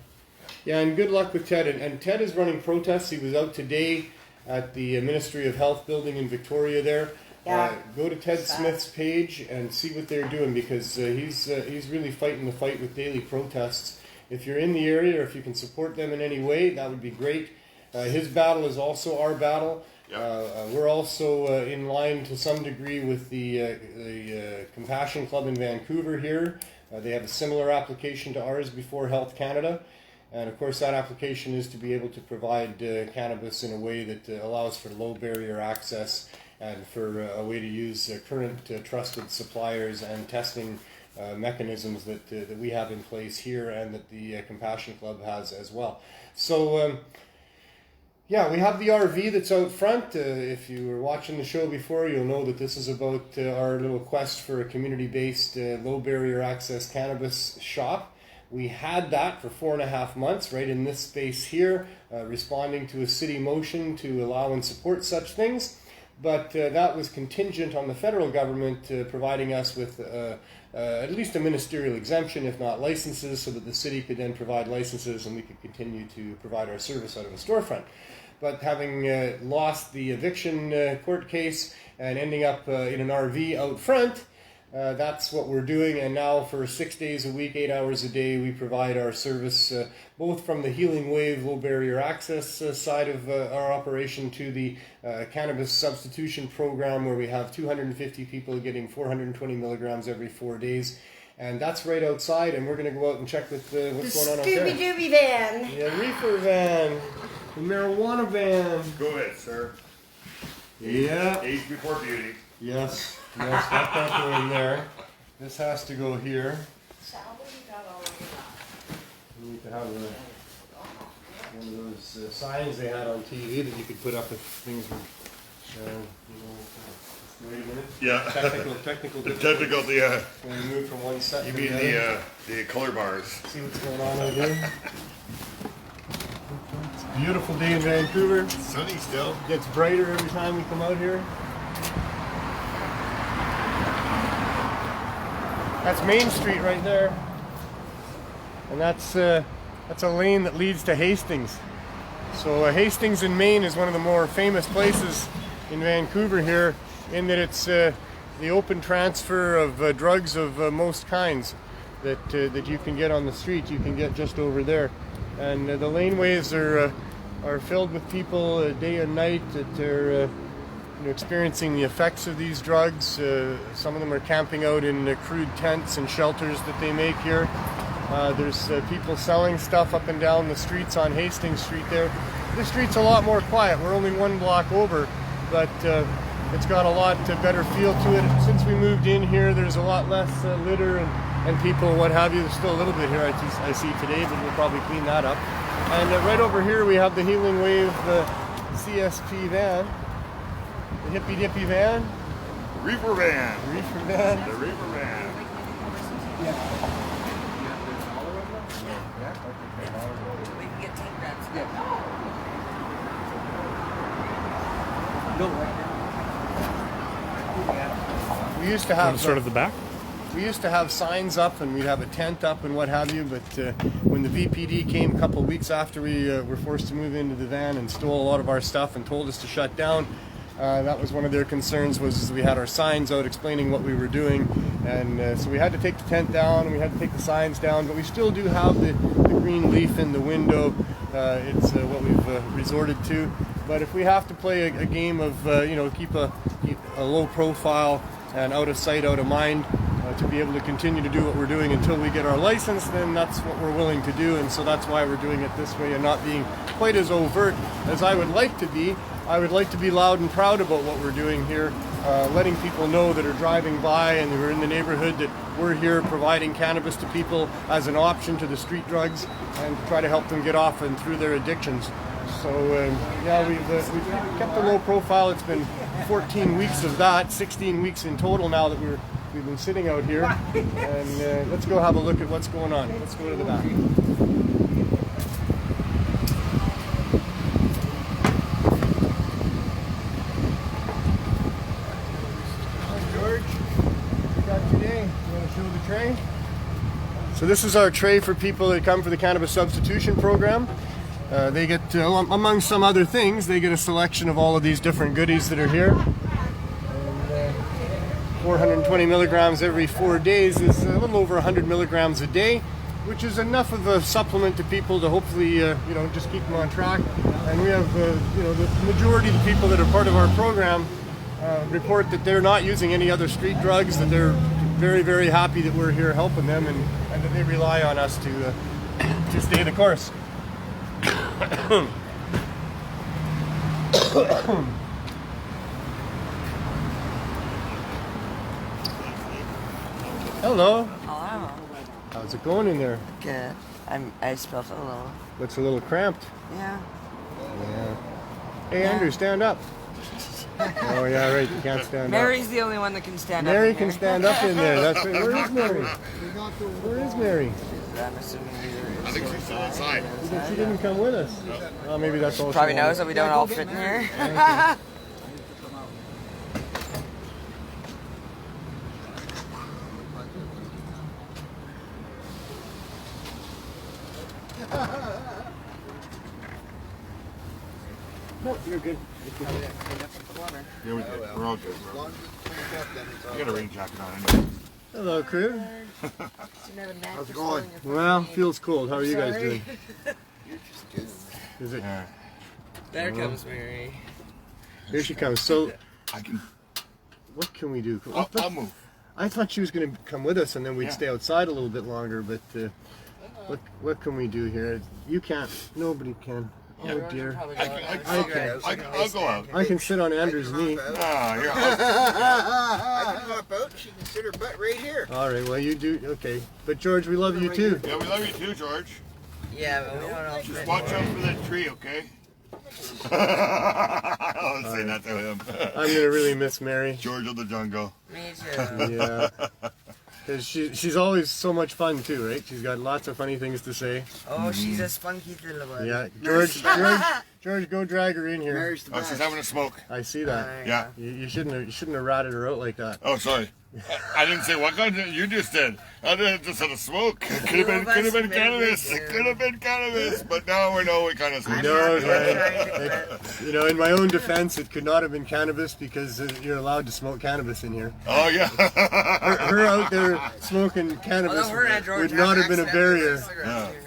Yeah, and good luck with Ted. And Ted is running protests. He was out today at the Ministry of Health building in Victoria there. Yeah. Go to Ted Smith's page and see what they're doing because he's really fighting the fight with daily protests. If you're in the area or if you can support them in any way, that would be great. His battle is also our battle. Yep. We're also in line to some degree with the Compassion Club in Vancouver here. They have a similar application to ours before Health Canada. And of course that application is to be able to provide cannabis in a way that allows for low barrier access and for a way to use current trusted suppliers and testing mechanisms that we have in place here and that the Compassion Club has as well. So yeah, we have the RV that's out front. If you were watching the show before, you'll know that this is about our little quest for a community-based, low-barrier access cannabis shop. We had that for 4.5 months right in this space here, responding to a city motion to allow and support such things. But that was contingent on the federal government providing us with at least a ministerial exemption, if not licenses, so that the city could then provide licenses and we could continue to provide our service out of a storefront. But having lost the eviction court case and ending up in an RV out front, that's what we're doing. And now for 6 days a week, 8 hours a day, we provide our service both from the Healing Wave low barrier access side of our operation to the Cannabis Substitution Program, where we have 250 people getting 420 milligrams every 4 days. And that's right outside, and we're going to go out and check with what's going on out there. The Scooby-Dooby van. The reefer van. The marijuana van. Go ahead, sir. Yeah. Age before beauty. Yes. Yes, got that going there. This has to go here. We need to have one of those signs they had on TV that you could put up if things were, wait a minute. Yeah. Technical The difficulties. technical, yeah. When we move from one set You to mean the other. the color bars? See what's going on out here. It's a beautiful day in Vancouver. Sunny still. It gets brighter every time we come out here. That's Main Street right there, and that's a lane that leads to Hastings. So Hastings in Maine is one of the more famous places in Vancouver here, in that it's the open transfer of drugs of most kinds that you can get on the street. You can get just over there, and the laneways are filled with people day and night that are experiencing the effects of these drugs. Some of them are camping out in crude tents and shelters that they make here. There's people selling stuff up and down the streets on Hastings Street there. This street's a lot more quiet. We're only 1 block over, but it's got a lot better feel to it. Since we moved in here, there's a lot less litter and people, what have you. There's still a little bit here I see today, but we'll probably clean that up. And right over here we have the Healing Wave CSP van. The hippy dippy van. Reefer van. Reefer van. The reefer van. We can get 10 grams. We used to have Sort of the back. We used to have signs up and we'd have a tent up and what have you, but when the VPD came a couple of weeks after we were forced to move into the van and stole a lot of our stuff and told us to shut down, that was one of their concerns, was we had our signs out explaining what we were doing, and so we had to take the tent down and we had to take the signs down, but we still do have the green leaf in the window. It's what we've resorted to. But if we have to play a game of keep a low profile and out of sight, out of mind, to be able to continue to do what we're doing until we get our license, then that's what we're willing to do. And so that's why we're doing it this way and not being quite as overt as I would like to be. I would like to be loud and proud about what we're doing here, letting people know that are driving by and that are in the neighborhood that we're here providing cannabis to people as an option to the street drugs and try to help them get off and through their addictions. So we've kept a low profile. It's been 14 weeks of that, 16 weeks in total now that we've been sitting out here. And let's go have a look at what's going on. Let's go to the back. George, what you got today? You want to show the tray? So this is our tray for people that come for the Cannabis Substitution Program. They get, among some other things, they get a selection of all of these different goodies that are here. And 420 milligrams every 4 days is a little over 100 milligrams a day, which is enough of a supplement to people to hopefully, just keep them on track. And we have, the majority of the people that are part of our program report that they're not using any other street drugs, that they're very, very happy that we're here helping them, and that they rely on us to stay the course. Hello. Hello. How's it going in there? Good. I spelled it a little. Looks a little cramped. Yeah. Yeah. Hey, Andrew, stand up. Oh, yeah, right. You can't stand Mary's the only one that can stand up. up. Mary can stand up in there. That's right. Where is Mary? Where is Mary? I'm assuming I think she's still outside. She didn't come with us. Oh, maybe that's all. probably knows that we don't all fit in here. No, you're good. Yeah, we're all good. I got a rain jacket on anyway. Hello, crew. How's it going? Well, feels cold. How are you guys doing? Is it? There comes Mary. Here she comes. So, I can. what can we do? I'll move. I thought she was going to come with us, and then we'd stay outside a little bit longer. But what can we do here? You can't. Nobody can. Oh dear. I'll go out. I can sit on Andrew's knee. Ah, here. I can hop out. She can sit her butt right here. All right. Well, you do. Okay. But George, we love you too. Yeah, we love you too, George. Yeah, but we don't all fit. Just watch out for that tree, okay? I'll say that to him. I'm gonna really miss Mary. George of the jungle. Me too. Yeah. Because she's always so much fun too, right? She's got lots of funny things to say. Oh, she's a spunky little one. Yeah. George, go drag her in here. Mary's the Oh, best. she's having a smoke. I see that. Yeah. You shouldn't have ratted her out like that. Oh, sorry. I didn't say what kind you just did. I just had a smoke. Could have been cannabis. It could have been cannabis, but now we know what kind of smoke. No, right. In my own defense, it could not have been cannabis because you're allowed to smoke cannabis in here. Oh yeah. Her out there smoking cannabis would not have been a barrier.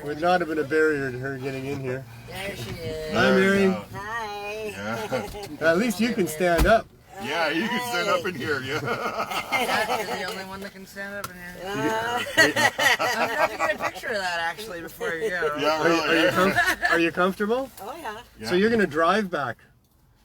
Would not have been a barrier to her getting in here. There she is. Hi, Mary. Hi. Yeah. At least you can stand up. Yeah, you can stand up in here. Yeah. You're the only one that can stand up in here. I'm gonna have to get a picture of that actually before you go. Yeah, really. Are you comfortable? Oh yeah. So you're going to drive back.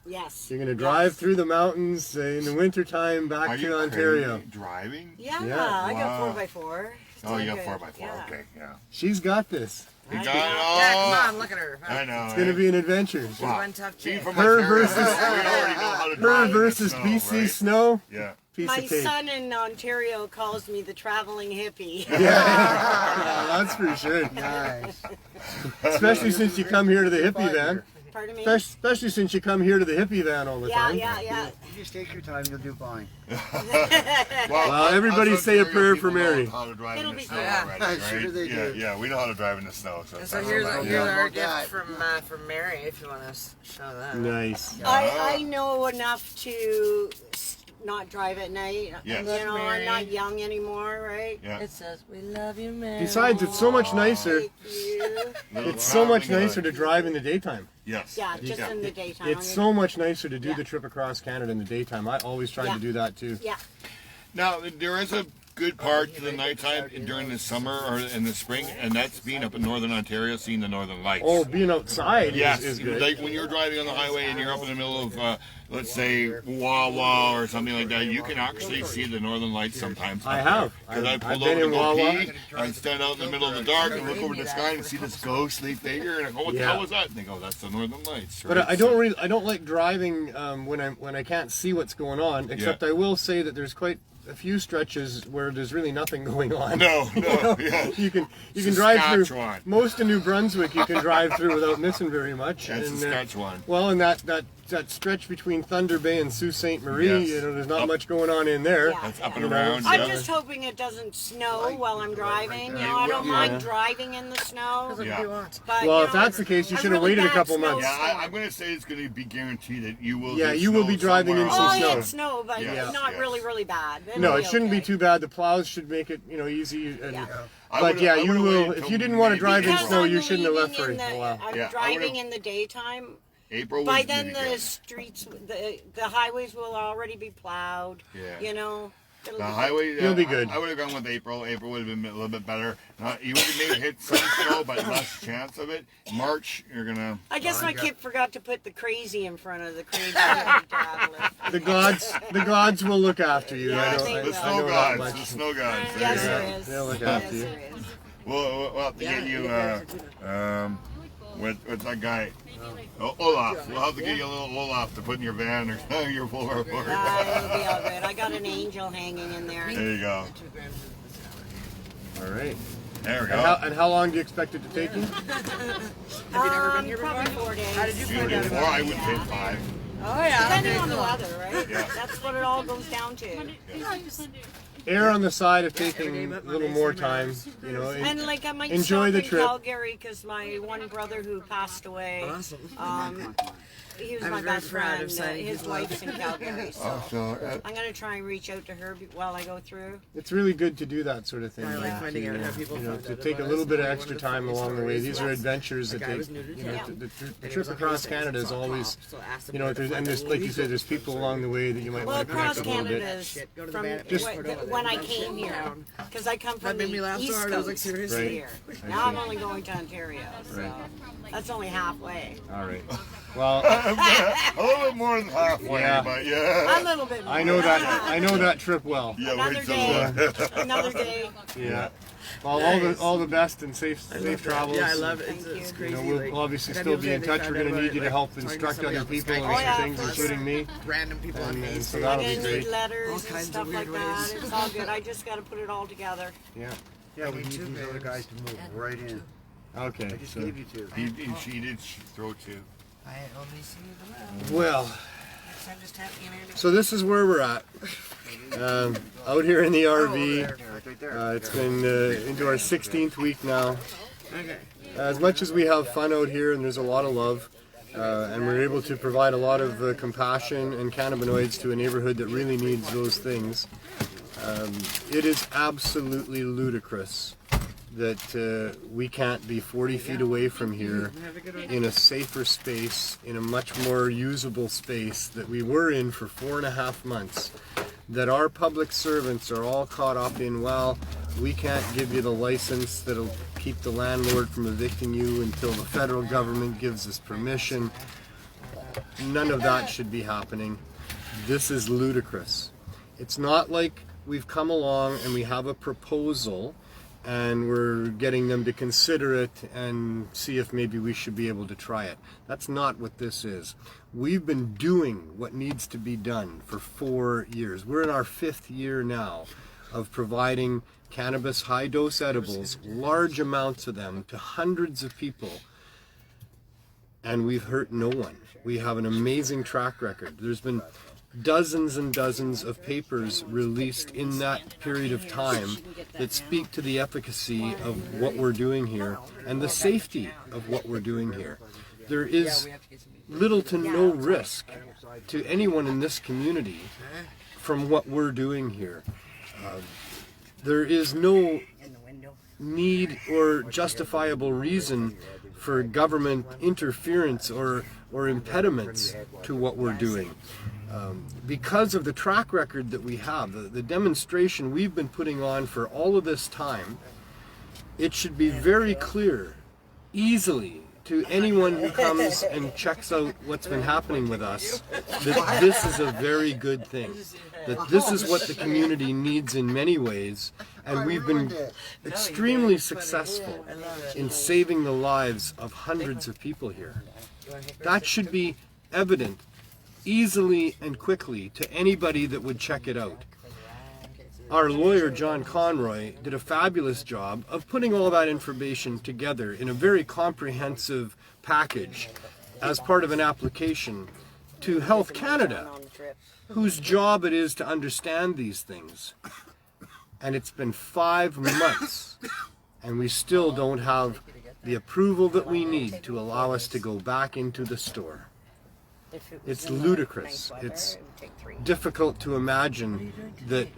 Yes. You're going to drive through the mountains in the wintertime back Are you to Ontario. crazy? Driving? Yeah, Yeah. I got Wow. 4x4. Oh, you got Good. 4x4. Yeah. Okay, yeah. She's got this. You got it Yeah, all. come on, look at her. I know. It's going to be an adventure. Wow. One tough See, chick. from Her Ontario, versus- we already know how to Her drive in the versus snow, BC right? snow. Yeah. Piece My of cake. son in Ontario calls me the traveling hippie. Yeah, that's for sure. Nice. Especially since you come here to the hippie van. Pardon me? Especially since you come here to the hippie van all the Yeah, time. yeah. You just take your time, you'll do fine. Well, everybody us say a Ontario prayer for people know Mary. How to drive It'll in the be snow good. already, I'm right? sure they yeah, do. yeah, we know how to drive in the snow. So, And so that's here's all right. here's Yeah. our Yeah. gift from Mary if you want to show that. Nice. I know enough to not drive at night. Yes. You know, Mary. I'm not young anymore, right? Yeah. It says we love you, Mary. Besides, it's so much nicer. Thank you. It's so much nicer to drive in the daytime. Yes. Yeah, just in the daytime. It's so much nicer to do Yeah. the trip across Canada in the daytime. I always try Yeah. to do that too. Yeah. Now, there is a good part to the nighttime during the summer or in the spring, and that's being up in northern Ontario, seeing the northern lights. Oh, being outside Yes, is good. like when you're driving on the highway and you're up in the middle of, let's say, Wawa or something like that, you can actually see the northern lights sometimes. I have. Because I I've pulled been over to in go Wawa. pee, I stand out in the middle of the dark and look over the sky and see this ghostly figure, and I go, what the Yeah. hell was that? And they go, that's the northern lights. But right? I don't like driving when I can't see what's going on. Except I will say that there's quite a few stretches where there's really nothing going on. No, yeah. You can drive through Saskatchewan. most of New Brunswick. You can drive through without missing very much. That's And, Saskatchewan. well, and that stretch between Thunder Bay and Sault Ste. Marie, Yes. you know, there's not Up. much going on in there. Yeah. That's up and You know, around. I'm yeah. just hoping it doesn't snow while I'm driving. You know, I don't mind driving in the snow. Yeah. But, Well, you if know, that's the case, you a should have really waited a bad couple months. Yeah, I'm going to say it's going to be guaranteed that you will. Yeah, hit you will snow be driving in somewhere some Oh, else. snow. yeah, snow, but Yes, not yes. really bad. It'll No, be it shouldn't be okay. too bad. The plows should make it, you know, easy. And, Yeah. I But would've- yeah, I you would've will. waited If till you didn't want to maybe drive in Because snow, I'm you shouldn't have left leaving for in a while. I'm Yeah, I driving would've- in the daytime. April By was then, really the good. streets, the highways will already be plowed. Yeah. You know. It'll The be highway. You'll be good. I would have gone with April. April would have been a little bit better. You would have maybe hit some snow, but less chance of it. March, you're gonna. I guess my kid forgot to put the crazy in front of the crazy. Traveler. The gods will look after you. Yeah, I they know, will. The I snow know that gods. much. The snow gods. There Yes, you go. there is. They'll look Yes, after you. there is. We'll have to get you. What's that guy? Oh, Olaf. We'll have to get you a little Olaf to put in your van or your floorboard. It'll be all good. I got an angel hanging in there. There you go. All right. There we And go. how long do you expect it to take you? Have you never been here before? Probably 4 days. How did you find out Before about I it? would say 5. Oh yeah. Depending on the weather, right? Yeah. That's what it all goes down to. Err on the side of taking Every day a but little Mondays more and time. Mondays. You know, And like I might Enjoy stop the in trip. Calgary because my one brother who passed away, Awesome. he was I'm my very best proud friend. of signing His people wife's in Calgary, so So, I'm gonna try and reach out to her while I go through. it's really good to do that sort of thing. I like finding out how people You know, found to out take a about little us. bit of One extra the time funny along the way. stories These are was adventures a that guy take. was new to You know, town. the And he trip was on across holidays, Canada is saw always. cops, so I asked him You know, where to there's, find and out there's, like you illegal said, there's people along the way that you might Well, want to connect across a little Canada bit. is Shit, go to the from van- Just- when I came here, because I come That from made me the laugh so East hard, I was like, Coast seriously? here. Now I'm only going to Ontario, so that's only halfway. All right. Well, a little bit more than halfway, Yeah. but yeah. A little bit more. I know that trip well. Yeah, Another wait till day. Another day. Yeah. Well, all the best and safe travels. Yeah, I love it. It's, Thank it's you. crazy. You know, we'll like, obviously I've had still people be say in they touch. found We're out going to about need it, you to like, help talking to instruct somebody other else on people Skype on Oh, some yeah, things, for including sure. me. Random people on And Facebook. so that'll I'm be gonna need great. letters All and kinds stuff of like weird that. ways. It's all good. I just got to put it all together. Yeah. Yeah, we need these other guys to move right in. Okay. I just so- gave you 2. She did throw 2. I only see the mouth. Well, Next time, just tap me in. so this is where we're at. Out here in the RV. Right there. It's been into our 16th week now. Okay. As much as we have fun out here and there's a lot of love, and we're able to provide a lot of compassion and cannabinoids to a neighborhood that really needs those things, it is absolutely ludicrous that we can't be 40 feet away from here in a safer space, in a much more usable space that we were in for 4.5 months, that our public servants are all caught up in, well, we can't give you the license that'll keep the landlord from evicting you until the federal government gives us permission. None of that should be happening. This is ludicrous. It's not like we've come along and we have a proposal and we're getting them to consider it and see if maybe we should be able to try it. That's not what this is. We've been doing what needs to be done for 4 years. We're in our 5th year now of providing cannabis high-dose edibles, large amounts of them, to hundreds of people, and we've hurt no one. We have an amazing track record. There's been dozens and dozens of papers released in that period of time that speak to the efficacy of what we're doing here and the safety of what we're doing here. There is little to no risk to anyone in this community from what we're doing here. There is no need or justifiable reason for government interference or impediments to what we're doing. Because of the track record that we have, the demonstration we've been putting on for all of this time, it should be very clear, easily, to anyone who comes and checks out what's been happening with us, that this is a very good thing. That this is what the community needs in many ways, and we've been extremely successful in saving the lives of hundreds of people here. That should be evident easily and quickly to anybody that would check it out. Our lawyer, John Conroy, did a fabulous job of putting all that information together in a very comprehensive package as part of an application to Health Canada, whose job it is to understand these things. And it's been 5 months, and we still don't have the approval that we need to allow us to go back into the store. It's ludicrous. It's difficult to imagine that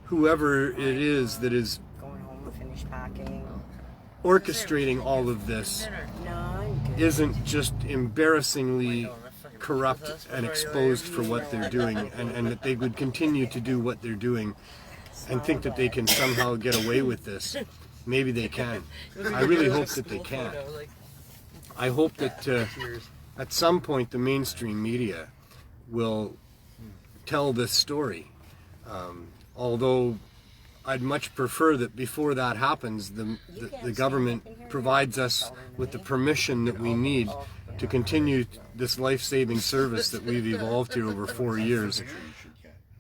whoever it is that is Going home and finish packing. orchestrating all of this No, I'm good. isn't just embarrassingly corrupt and exposed for what they're doing, and that they would continue to do what they're doing and think that they can somehow get away with this. Maybe they can. I really hope that they can. I hope that at some point the mainstream media will tell this story. Although I'd much prefer that before that happens, the government provides us with the permission that we need to continue this life-saving service that we've evolved here over 4 years.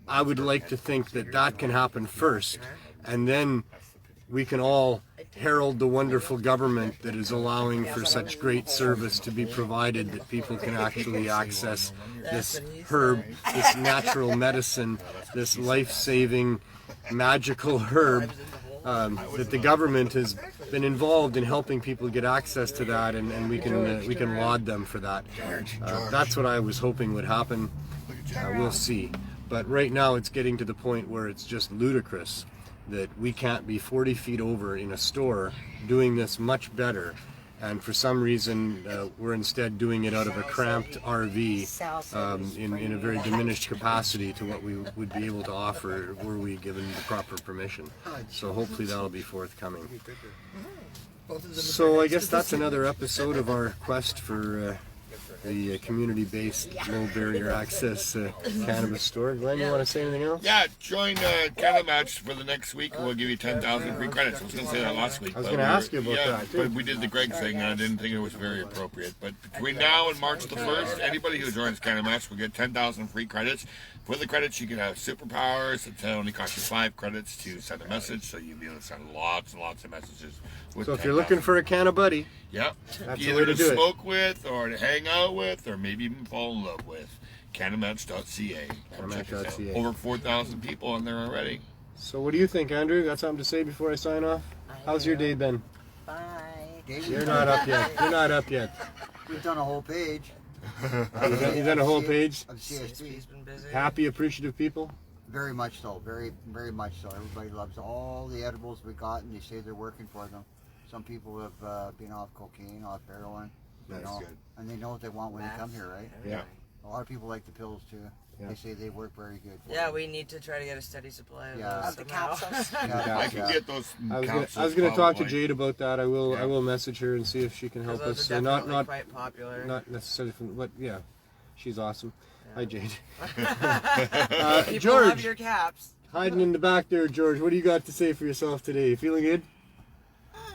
I would like to think that that can happen first, and then we can all herald the wonderful government that is allowing for such great service to be provided, that people can actually access this herb, this natural medicine, this life-saving magical herb, that the government has been involved in helping people get access to that, and we can laud them for that. That's what I was hoping would happen. We'll see. But right now it's getting to the point where it's just ludicrous that we can't be 40 feet over in a store doing this much better, and for some reason we're instead doing it out of a cramped RV in a very diminished capacity to what we would be able to offer were we given the proper permission. So hopefully that'll be forthcoming. So I guess that's another episode of our quest for the community-based, low-barrier access cannabis store. Glenn, you want to say anything else? Yeah, join CannaMatch for the next week, and we'll give you 10,000 free credits. I was going to say that last week. I was going to ask you about that, too. But we did the Greg thing, and I didn't think it was very appropriate. But between now and March the 1st, anybody who joins CannaMatch will get 10,000 free credits. For the credits, you can have superpowers. It only costs you 5 credits to send a message, so you'll be able to send lots and lots of messages. So if you're looking for a Canna buddy, yep, that's the either way to to do it. smoke with, or to hang out with, or maybe even fall in love with, CannaMatch.ca. CannaMatch.ca. Over 4,000 people on there already. So what do you think, Andrew? Got something to say before I sign off? How's your day been? Bye. You're not up yet. You're not up yet. We've done a whole page You've done a whole page? of CSP. He's been busy. Happy, appreciative people? Very much so. Very, very much so. Everybody loves all the edibles we got, and they say they're working for them. Some people have been off cocaine, off heroin, you That's know, good. and they know what they want when they come here, right? Yeah. A lot of people like the pills too. Yeah. They say they work very good. For Yeah, them. we need to try to get a steady supply of Yeah. those Of the somehow. capsules. Yeah. I can get those I was capsules gonna talk to probably. Jade about that. I will. Yeah. I will message her and see if she can help Those us. are definitely Not quite popular. not necessarily from, but yeah, she's awesome. Hi, Jade. People George, love your caps. hiding in the back there, George. What do you got to say for yourself today? You feeling good?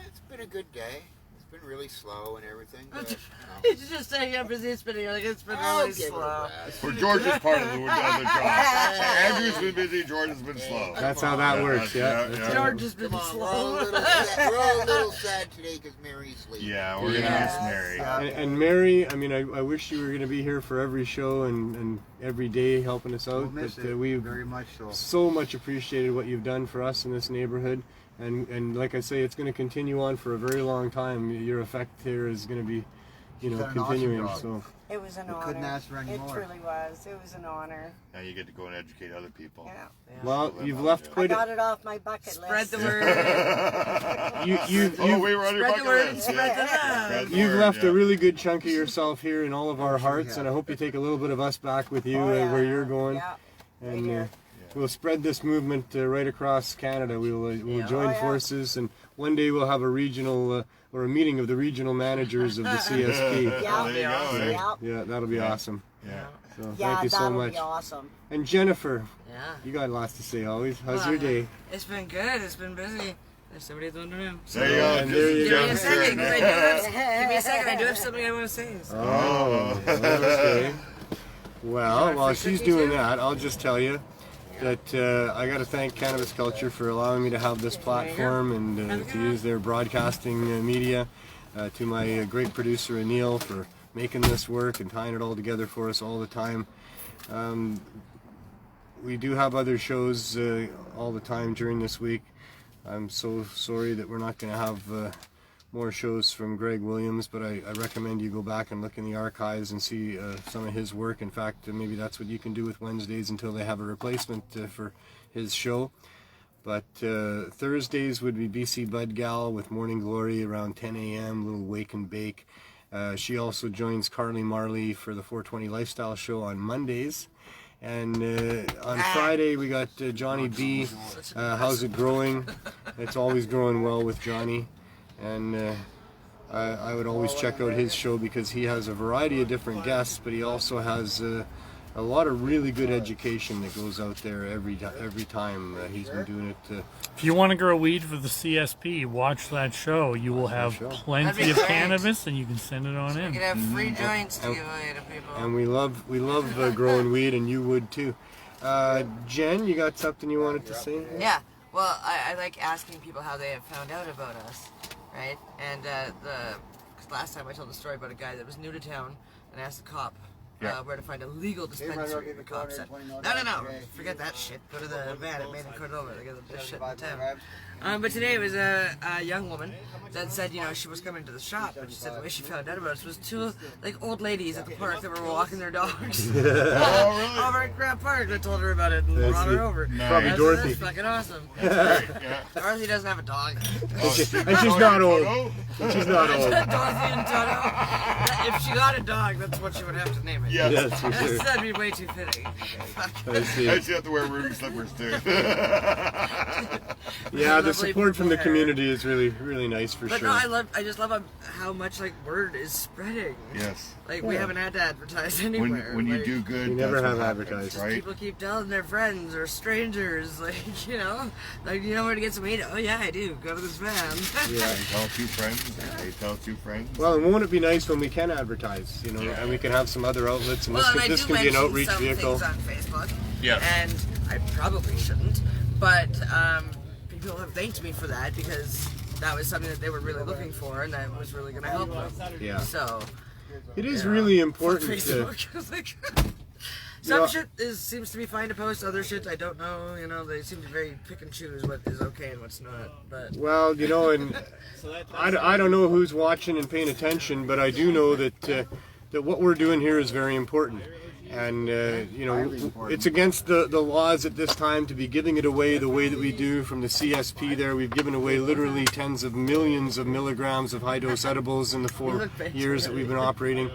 It's been a good day. It's been really slow and everything. But, He's just saying how busy it's been. You're like, it's been really slow. For George's part of the other job. Andrew's been busy, George has been slow. That's how that works. Yeah. That's George has been Come on, slow. we're all a little sad today because Mary's leaving. Yeah, we're gonna miss Mary. And Mary, I mean, I wish you were going to be here for every show and every day helping us We'll out. miss But it we've very much so. so much appreciated what you've done for us in this neighborhood. And like I say, it's going to continue on for a very long time. Your effect here is going to be, She's done an awesome continuing. job. So It was an We honor. couldn't ask for any It more. truly was. It was an honor. Now you get to go and educate other people. Yeah. well, you've left I quite got a it off my bucket Spread list. the word. Oh, we were on your Spread the bucket word and list. spread the Spread love. the You've word, left yeah. a really good chunk of yourself here in all of our hearts, have. and I hope you take a little bit of us back with you Oh, yeah. where you're going. Yeah. And here. we'll spread this movement right across Canada. We'll join Oh, yeah. forces, and one day we'll have a regional or a meeting of the regional managers of the CSP. Yeah. There you go. eh? Yeah. Yeah, that'll be awesome. Yeah. So Yeah, thank you so that'll much. be awesome. And Jennifer, Yeah. you got lots to say always. How's your day? It's been good. It's been busy. There's somebody at the window now. There you go. And there you Give me go. a second. 'Cause I do have, give me a second. I do have something I want to say. So. Oh, okay. Well, while she's cookie doing too? that, I'll just tell you that I got to thank Cannabis Culture for allowing me to have this platform and to use their broadcasting media. To my great producer Neil for making this work and tying it all together for us all the time. We do have other shows all the time during this week. I'm so sorry that we're not going to have more shows from Greg Williams, but I recommend you go back and look in the archives and see some of his work. In fact, maybe that's what you can do with Wednesdays until they have a replacement for his show. But Thursdays would be BC Bud Gal with Morning Glory around 10 a.m., little wake and bake. She also joins Carly Marley for the 420 Lifestyle Show on Mondays. And on Friday we got Johnny B. How's it growing? It's always growing well with Johnny. And I would always check out his show because he has a variety of different guests, but he also has a lot of really good education that goes out there every time. He's been doing it. If you want to grow weed for the CSP, watch that show. You will have plenty That'd be of great. cannabis, and you can send it on You in. could have free joints to give away to people. And we love growing weed, and you would too. Jen, you got something you wanted to say? Yeah. Well, I like asking people how they have found out about us, right? And cause last time I told a story about a guy that was new to town and asked the cop where to find a legal dispensary. The cop said, no, forget that shit. Go to the van at Main and Cordova. They got this shit in town. But today it was a young woman that said, she was coming to the shop, and she said the way she found out about us was two old ladies at the park that were walking their dogs over at Grant Park. They told her about it and brought her over. Probably Dorothy. That's fucking awesome. Dorothy doesn't have a dog. And she's not old. She's not old. Dorothy and Toto. If she got a dog, that's what she would have to name it. Yeah. Yes, for sure. That'd be way too fitting. I see. I just have to wear ruby slippers too. Yeah, the Lovely support from the hair. community is really nice for But sure. no, I just love how much word is spreading. Yes. Like we haven't had to advertise anywhere. When you Like, do good, We never that's what have happens, advertised. right? people keep telling their friends or strangers, like you know where to get some weed. Oh yeah, I do. Go to this van. Yeah. They tell two friends. They tell two friends. Well, and won't it be nice when we can advertise, and we can have some other outlets, and Well, and I this do can be an mention outreach some vehicle. things on Facebook. Yes. And I probably shouldn't, but people have thanked me for that because that was something that they were really looking for, and that was really going to help them. Yeah. So It is really important to. Facebook. Like, some shit seems to be fine to post. Other shit I don't know. They seem to very pick and choose what is okay and what's not. But Well, and I don't know who's watching and paying attention, but I do know that what we're doing here is very important. And, it's against the laws at this time to be giving it away the way that we do from the CSP there. We've given away literally tens of millions of milligrams of high-dose edibles in the 4 years that we've been operating.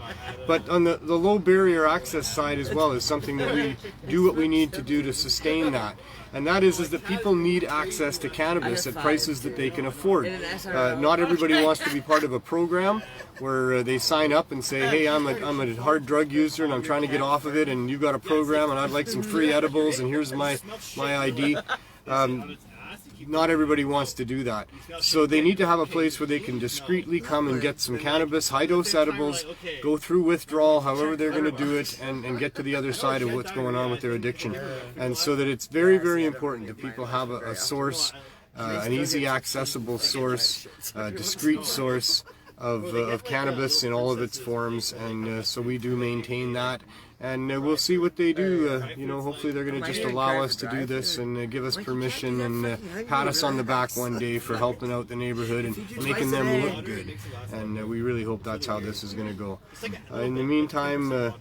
But on the low barrier access side as well is something that we do what we need to do to sustain that. And that is that people need access to cannabis at prices that they can afford. Not everybody wants to be part of a program where they sign up and say, hey, I'm a hard drug user and I'm trying to get off of it, and you've got a program and I'd like some free edibles and here's my ID. Not everybody wants to do that. So they need to have a place where they can discreetly come and get some cannabis, high-dose edibles, go through withdrawal, however they're going to do it, and get to the other side of what's going on with their addiction. And so that it's very, very important that people have a source, an easy accessible source, a discreet source of cannabis in all of its forms. And so we do maintain that. And we'll see what they do. Hopefully they're going to just allow us to do this and give us permission and pat us on the back one day for helping out the neighborhood and making them look good. And we really hope that's how this is going to go. In the meantime,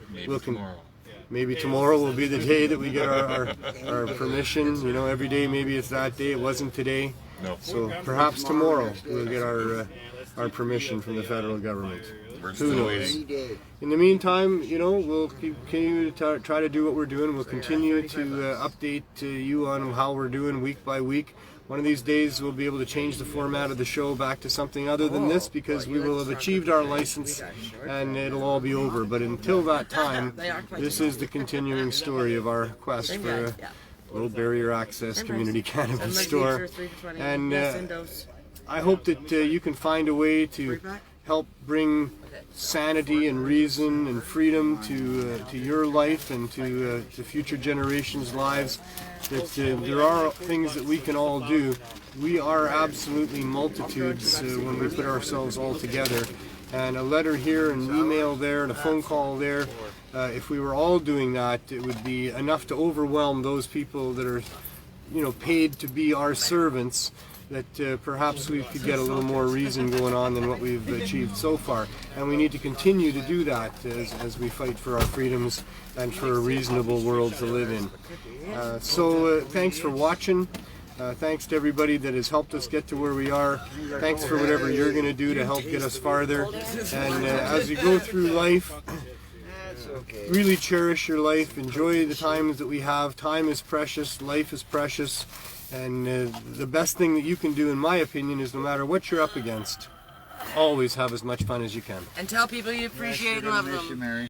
maybe tomorrow will be the day that we get our permission. Every day maybe it's that day. It wasn't today. No. So perhaps tomorrow we'll get our permission from the federal government. Who knows? In the meantime, we'll continue to try to do what we're doing. We'll continue to update you on how we're doing week by week. One of these days we'll be able to change the format of the show back to something other than this because we will have achieved our license and it'll all be over. But until that time, this is the continuing story of our quest for a low barrier access community cannabis store. And I hope that you can find a way to help bring sanity and reason and freedom to your life and to future generations' lives. That there are things that we can all do. We are absolutely multitudes when we put ourselves all together. And a letter here, an email there, and a phone call there. If we were all doing that, it would be enough to overwhelm those people that are, paid to be our servants. That perhaps we could get a little more reason going on than what we've achieved so far. And we need to continue to do that as we fight for our freedoms and for a reasonable world to live in. So thanks for watching. Thanks to everybody that has helped us get to where we are. Thanks for whatever you're going to do to help get us farther. And as you go through life, really cherish your life. Enjoy the times that we have. Time is precious. Life is precious. And the best thing that you can do, in my opinion, is no matter what you're up against, always have as much fun as you can. And tell people you appreciate and love them. Mary.